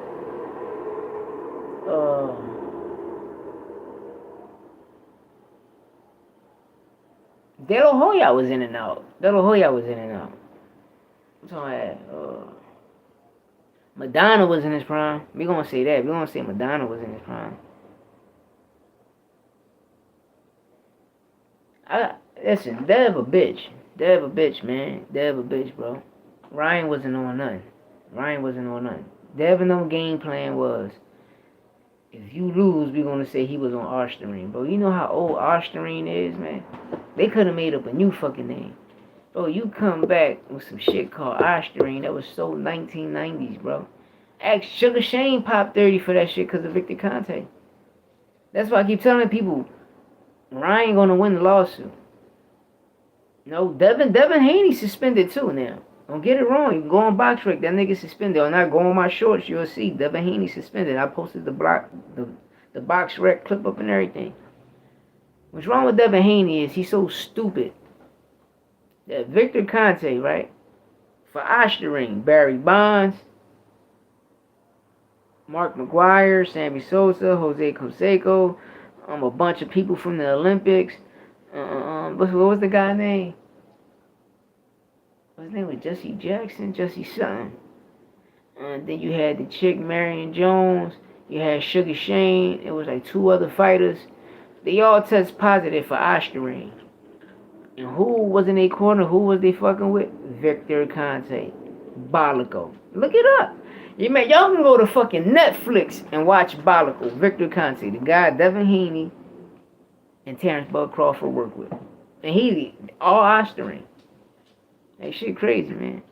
De La Hoya was in and out. I'm talking about, Madonna was in his prime. We gonna say that. We gonna say Madonna was in his prime. Listen, Dev a bitch. Man. Dev a bitch, bro. Ryan wasn't on nothing. Dev and them game plan was, if you lose, we gonna say he was on Osterine, bro. You know how old Osterine is, man? They could have made up a new fucking name. Bro, you come back with some shit called Osterine that was so 1990s, bro. Sugar Shane popped 30 for that shit because of Victor Conte. That's why I keep telling people, Ryan gonna win the lawsuit. No, Devin Haney suspended too now. Don't get it wrong. You can go on BoxRec, that nigga suspended. Or not, go on my shorts, you'll see Devin Haney suspended. I posted the BoxRec clip up and everything. What's wrong with Devin Haney is he's so stupid that Victor Conte, right? For Osterine, Barry Bonds, Mark McGuire, Sammy Sosa, Jose Canseco, a bunch of people from the Olympics. What was the guy's name? His name was Jesse Jackson, Jesse something. And then you had the chick Marion Jones. You had Sugar Shane. It was like 2 other fighters. They all test positive for Osterine. And who was in their corner? Who was they fucking with? Victor Conte. Bolico. Look it up. Y'all can go to fucking Netflix and watch Bolico. Victor Conte. The guy Devin Haney and Terrence Bud Crawford work with. And he all Osterine. That shit crazy, man.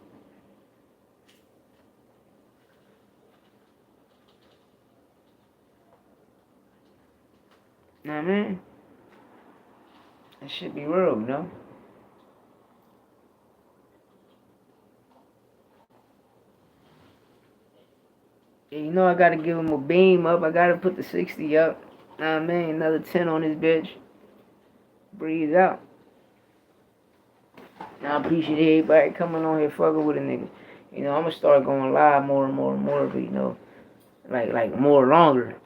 Nah, man. That shit be real, you know? And I gotta give him a beam up. I gotta put the 60 up. Nah, man. Another 10 on this bitch. Breathe out. I appreciate everybody coming on here fucking with a nigga. I'm gonna start going live more and more, but like more longer.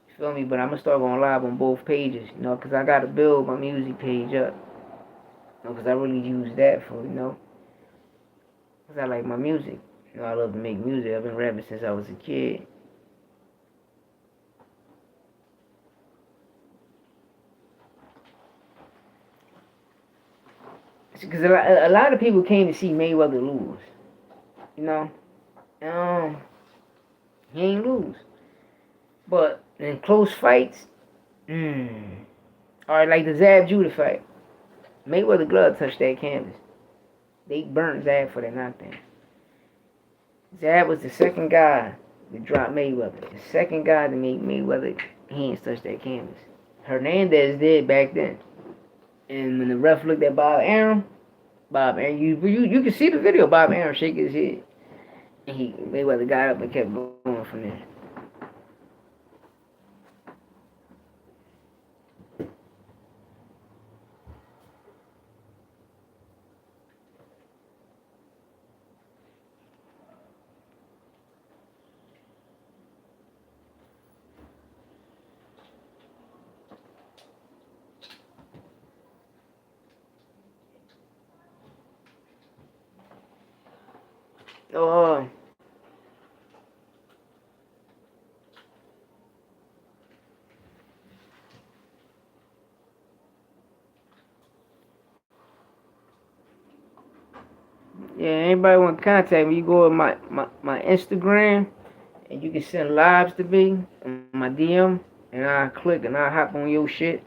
You feel me? But I'm gonna start going live on both pages, because I gotta build my music page up. Because I really use that for, because I like my music. I love to make music. I've been rapping since I was a kid. Because a lot of people came to see Mayweather lose. He ain't lose. But in close fights, alright, like the Zab Judah fight. Mayweather glove touched that canvas. They burnt Zab for that knockdown. Zab was the second guy to drop Mayweather. The second guy to make Mayweather, he ain't touched that canvas. Hernandez did back then. And when the ref looked at Bob Arum, you can see the video. Bob Arum shake his head, and Mayweather got up and kept going from there. Oh, yeah, anybody want to contact me, you go to my Instagram, and you can send lives to me on my DM, and I'll click and I'll hop on your shit.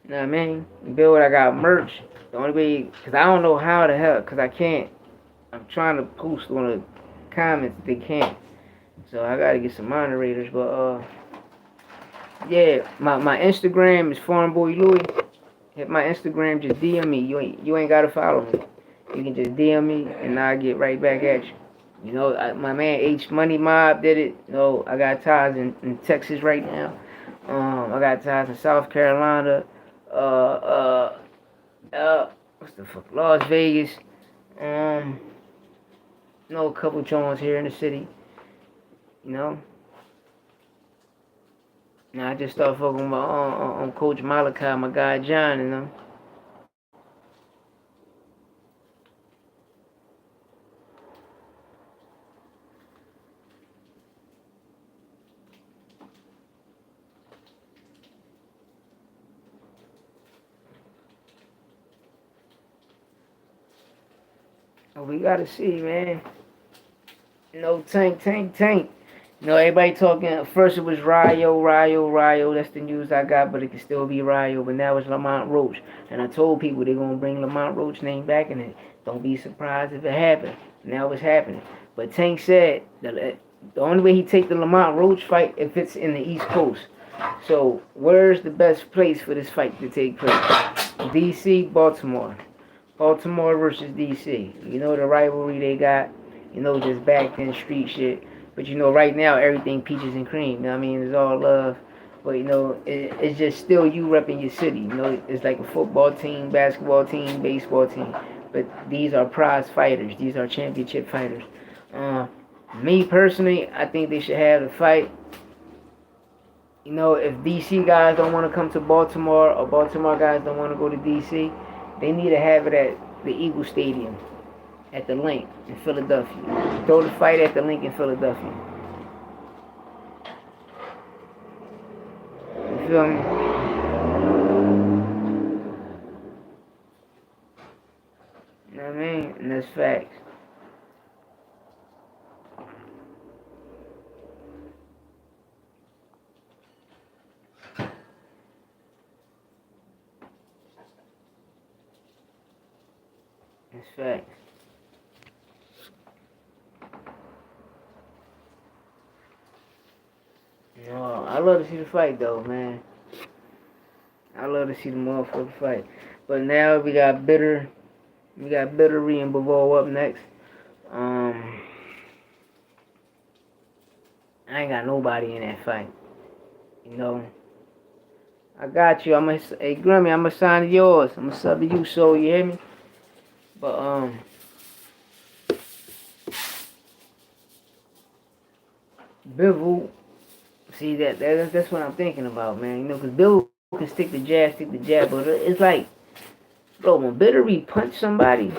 You know what I mean? Build, I got merch. The only way, because I don't know how to help, because I can't. I'm trying to post on the comments, they can't. So I got to get some moderators, but, yeah, my Instagram is Farm Boy Louie. Hit my Instagram, just DM me. You ain't gotta follow me. You can just DM me and I'll get right back at you. You know, my man H Money Mob did it. You know, I got ties in Texas right now. I got ties in South Carolina. What's the fuck? Las Vegas. You know, a couple joints here in the city. You know. Now I just started fucking with my Coach Malachi, my guy John, you know. We gotta see, man. No tank. You know, everybody talking. First it was Rio. That's the news I got, but it can still be Rio. But now it's Lamont Roach. And I told people they're going to bring Lamont Roach name back in it. Don't be surprised if it happens. Now it's happening. But Tank said the only way he take the Lamont Roach fight if it's in the East Coast. So where's the best place for this fight to take place? D.C., Baltimore. Baltimore versus D.C. You know the rivalry they got. You know, just back then street shit. But you know, right now everything peaches and cream. You know what I mean? It's all love. But you know, it's just still you repping your city. You know, it's like a football team, basketball team, baseball team. But these are prize fighters. These are championship fighters. Me personally, I think they should have the fight. You know, if DC guys don't want to come to Baltimore or Baltimore guys don't want to go to DC, they need to have it at the Eagle Stadium, at the Link in Philadelphia. Throw the fight at the Link in Philadelphia. You feel me? You know what I mean? And that's facts. That's facts. No, I love to see the fight though, man. I love to see the motherfucker fight. But now we got Bittery and Bivol up next. I ain't got nobody in that fight. You know. I got you. Hey Grammy, I'ma sign to yours. I'ma sub to you, so you hear me? But Bivol, see that's what I'm thinking about, man. You know, cause Bivol can stick the jab, but it's like, bro, when Bittery punch somebody,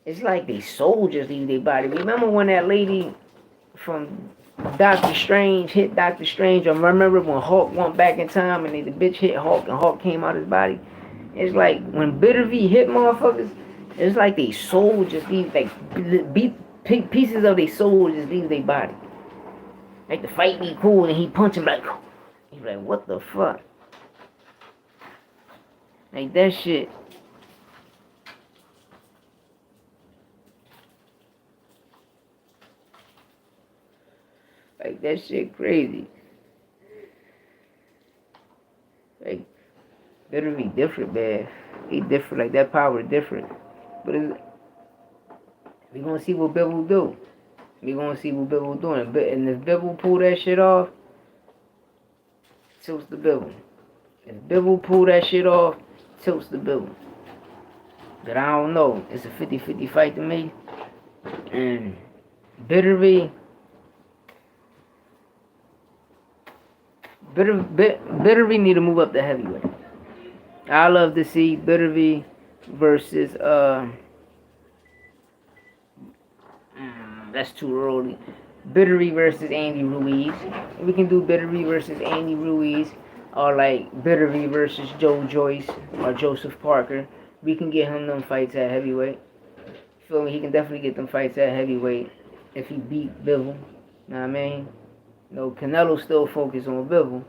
it's like they soldiers leave their body. Remember when that lady from Doctor Strange hit Doctor Strange? I remember when Hulk went back in time and the bitch hit Hulk and Hulk came out his body. It's like when Bittery hit motherfuckers, it's like they soul just leave, like pieces of their soul just leave their body. Like the fight be cool and he punch him like, he's like, what the fuck? Like that shit. that shit crazy. Like, literally different, man. He different, like that power is different. But we gonna see what Bill will do. We gonna see what Bill will do. And if Bill will pull that shit off, tilts the Bill. If Bill will pull that shit off, tilts the Bill. But I don't know. It's a 50-50 fight to me. And Bitterby need to move up to heavyweight. I love to see Bitterby versus that's too early. Bitterby versus Andy Ruiz. We can do Bitterby versus Andy Ruiz, or like Bitterby versus Joe Joyce or Joseph Parker. We can get him them fights at heavyweight. Feel me? He can definitely get them fights at heavyweight if he beat Bivol. Know what I mean? You know, Canelo still focused on Bivol.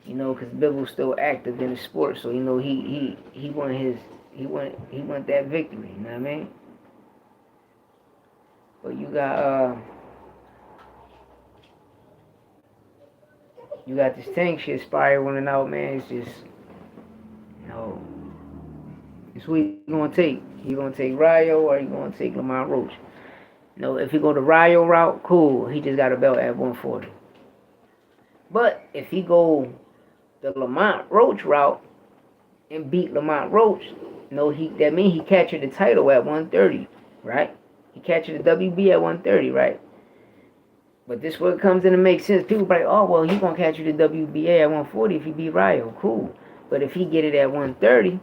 You know, because Bivol's still active in the sport, so you know he want that victory. You know what I mean? But you got this Tank shit spiraling out, man. It's just, you know, it's who he gonna take. He gonna take Rayo or he gonna take Lamont Roach. You know, if he go the Rayo route, cool. He just got a belt at 140. But if he go the Lamont Roach route and beat Lamont Roach, you know, that means he captured the title at 130, right? He captured the WB at 130, right? But this where it comes in to make sense. People be like, oh, well, he gonna capture the WBA at 140 if he beat Rayo. Cool. But if he get it at 130,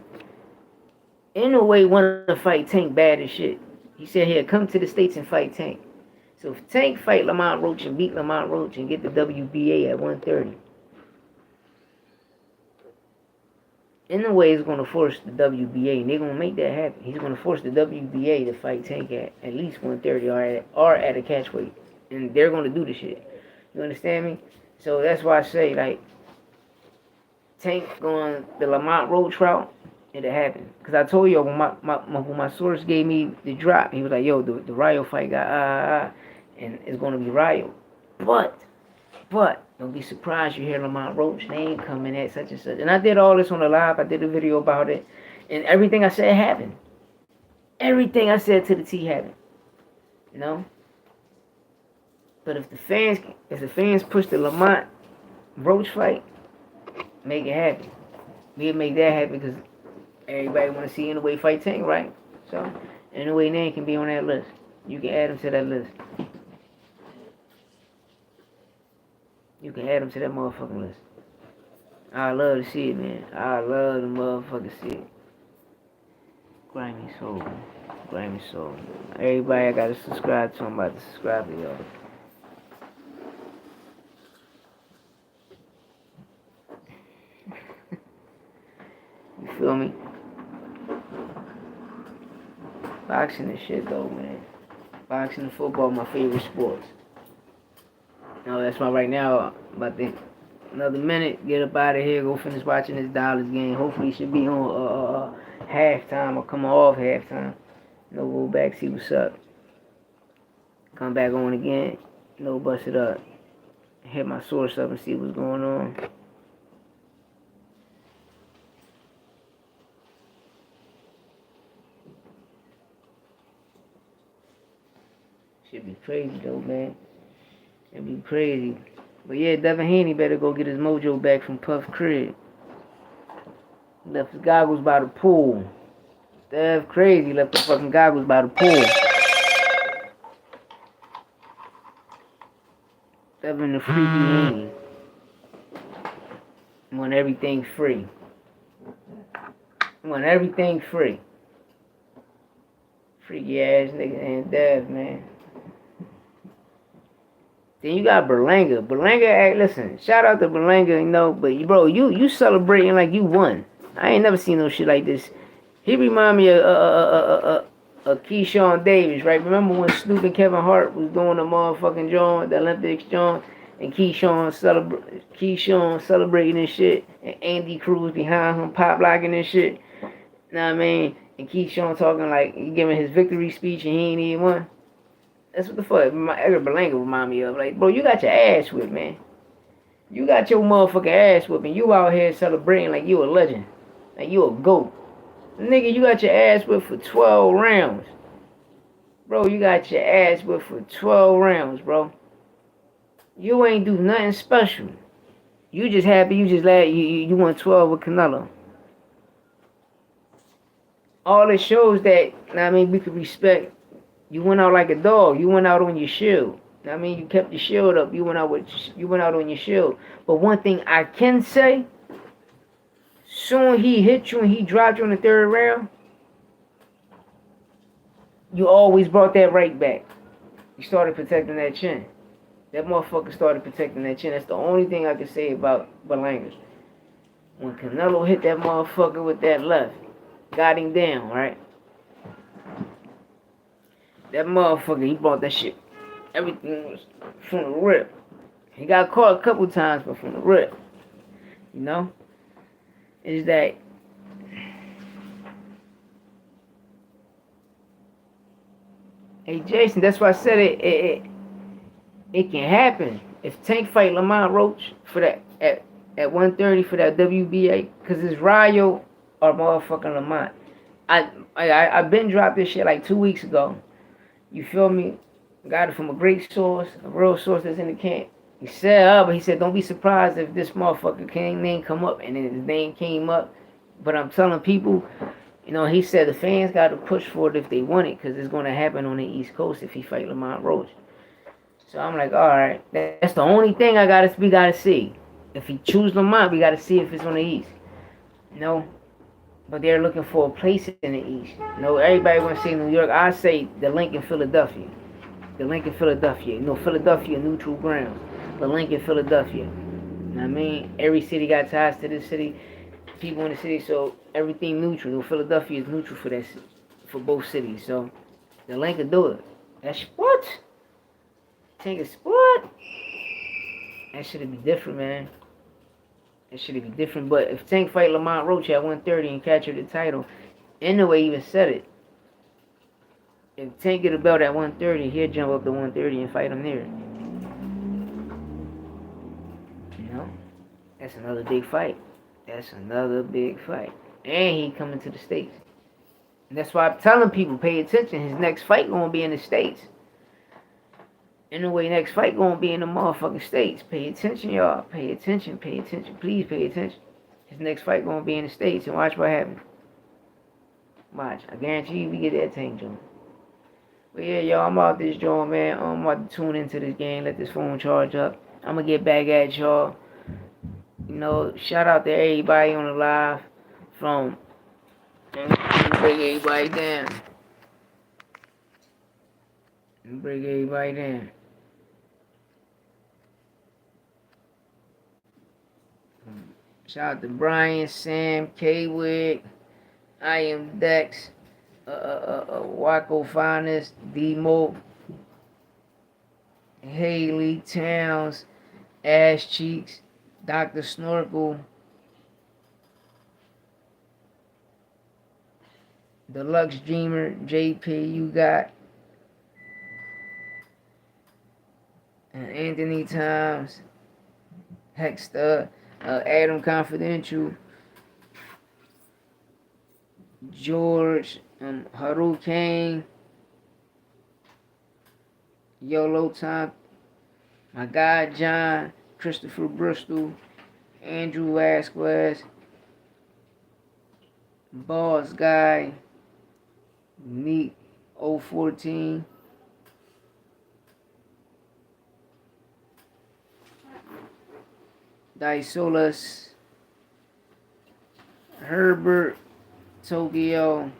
ain't no way want to fight Tank bad as shit. He said he'll come to the States and fight Tank. So if Tank fight Lamont Roach and beat Lamont Roach and get the WBA at 130, in a way, he's going to force the WBA, and they're going to make that happen. He's going to force the WBA to fight Tank at least 130 or at a catchweight. And they're going to do the shit. You understand me? So that's why I say, like, Tank going the Lamont Roach route, it'll happen. Because I told you when my source gave me the drop, he was like, yo, the Rayo fight got, and it's going to be Rayo. But, don't be surprised you hear Lamont Roach name coming at such and such. And I did all this on the live. I did a video about it. And everything I said happened. Everything I said to the T happened. You know? But if the fans push the Lamont Roach fight, make it happen. We'll make that happen because everybody want to see Anyway fight Tank, right? So, Anyway name can be on that list. You can add him to that list. You can add them to that motherfucking list. I love to see it, man. I love the motherfucking see it. Grimy soul. Grimy soul. Everybody I gotta subscribe to, I'm about to subscribe to y'all. You feel me? Boxing and shit though, man. Boxing and football, my favorite sports. No, that's why right now, about another minute, get up out of here, go finish watching this Dollars game. Hopefully, it should be on halftime or come off halftime. Go back, see what's up. Come back on again, bust it up. Hit my source up and see what's going on. Should be crazy though, man. It'd be crazy. But yeah, Devin Haney better go get his mojo back from Puff Crib. Left his goggles by the pool. Dev crazy, left the fucking goggles by the pool. Devin the freaky Haney. Want everything free. Want everything free. Freaky ass nigga and Dev, man. Then you got Berlanga. Berlanga, listen, shout out to Berlanga, but bro, you celebrating like you won. I ain't never seen no shit like this. He remind me of Keyshawn Davis, right? Remember when Snoop and Kevin Hart was doing the motherfucking joint, the Olympics joint, and Keyshawn celebrating and shit, and Andy Cruz behind him pop locking and shit. You know what I mean? And Keyshawn talking like he giving his victory speech and he ain't even won. That's what the fuck Edgar Berlanga remind me of. Like, bro, you got your ass whipped, man. You got your motherfucking ass whipping. You out here celebrating like you a legend. Like you a GOAT. Nigga, you got your ass whipped for 12 rounds. Bro, you got your ass whipped for 12 rounds, bro. You ain't do nothing special. You just happy you just you won 12 with Canelo. All it shows that, I mean, we could respect. You went out like a dog. You went out on your shield. I mean, you kept your shield up. You went out on your shield. But one thing I can say, soon he hit you and he dropped you in the third round, you always brought that right back. You started protecting that chin. That motherfucker started protecting that chin. That's the only thing I can say about Berlangas. When Canelo hit that motherfucker with that left, got him down, right? That motherfucker, he brought that shit. Everything was from the rip. He got caught a couple times, but from the rip. You know? Is that hey Jason, that's why I said it can happen. If Tank fight Lamont Roach for that at 130 for that WBA, cause it's Rayo or motherfucking Lamont. I been dropped this shit like 2 weeks ago. You feel me? Got it from a great source, a real source that's in the camp. He said, but he said, don't be surprised if this motherfucker name come up, and then his name came up. But I'm telling people, you know, he said the fans got to push for it if they want it, because it's going to happen on the East Coast if he fight Lamont Roach. So I'm like, all right, that's the only thing we got to see. If he choose Lamont, we got to see if it's on the East. You know? But they're looking for a place in the East. You know, everybody want to say New York. I say the link in Philadelphia. The link in Philadelphia. You know, Philadelphia, neutral grounds. The link in Philadelphia. You know what I mean? Every city got ties to this city. People in the city, so everything neutral. You know, Philadelphia is neutral for that, for both cities. So the link will do it. That's what? Take a sport? That should be different, man. It should be different. But if Tank fight Lamont Roach at 130 and capture the title, anyway, even said it. If Tank get a belt at 130, he'll jump up to 130 and fight him there. You know? That's another big fight. That's another big fight. And he coming to the States. And that's why I'm telling people, pay attention. His next fight gonna be in the States. Anyway, next fight gonna be in the motherfucking States. Pay attention, y'all. Pay attention. Pay attention. Please pay attention. His next fight gonna be in the States, and watch what happens. Watch. I guarantee you we get that Tank joint. But yeah, y'all, I'm out this joint, man. I'm about to tune into this game. Let this phone charge up. I'm gonna get back at y'all. You know, shout out to everybody on the live from break everybody down. Break everybody down. Shout out to Brian, Sam, K-Wig, I Am Dex, Waco Finest, D-Mo, Haley, Towns, Ash Cheeks, Dr. Snorkel, Deluxe Dreamer, JP, you got, and Anthony Times, Hexter, Adam Confidential, George, Hurricane, YOLO Time, my guy John, Christopher Bristol, Andrew Vasquez, Boss Guy, Neat 014, Disolas, Herbert, Tokyo,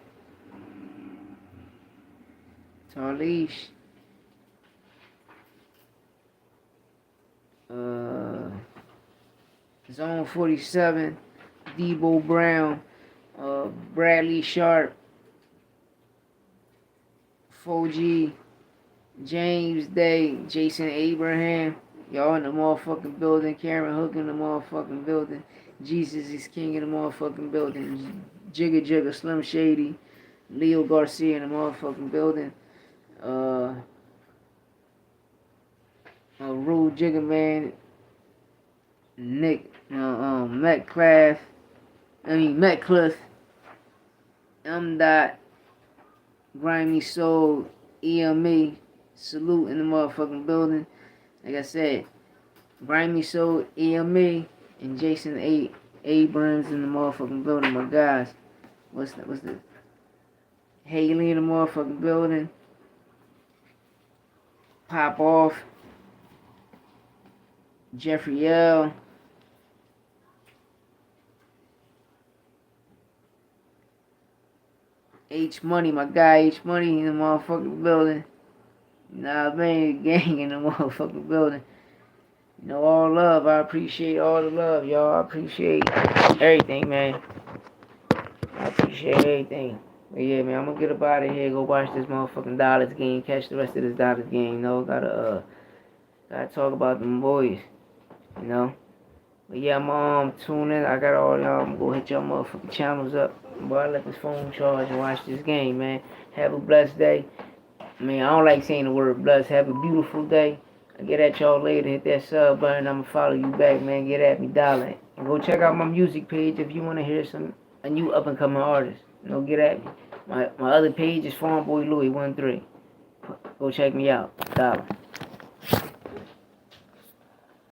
Tarlish, Zone 47, Debo Brown, Bradley Sharp, 4G, James Day, Jason Abraham, y'all in the motherfucking building, Karen Hook in the motherfucking building, Jesus is King in the motherfucking building, Jigga Slim Shady, Leo Garcia in the motherfucking building, Rule Jigger Man, Nick, Metcalf, Metcalf, M. Dot, Grimy Soul, EME, salute in the motherfucking building. Like I said, Grimy Soul, EME, and Jason Abrams in the motherfucking building, my guys. What's the Haley in the motherfucking building. Pop Off, Jeffrey L. H Money, my guy H Money in the motherfucking building. Nah, man, gang in the motherfucking building. You know, all love. I appreciate all the love, y'all. I appreciate everything, man. I appreciate everything. But yeah, man, I'm gonna get up out of here, go watch this motherfucking Dollars game, catch the rest of this Dollars game, you know. Gotta talk about them boys, you know. But yeah, I'm tuning in. I got all y'all. I'm gonna go hit y'all motherfucking channels up. Boy, I let this phone charge and watch this game, man. Have a blessed day. I mean, I don't like saying the word blessed. Have a beautiful day. I'll get at y'all later. Hit that sub button. I'm gonna follow you back, man. Get at me, darling. And go check out my music page if you wanna hear a new up and coming artist. You know, get at me. My other page is Farm Boy Louis 13. Go check me out, darling.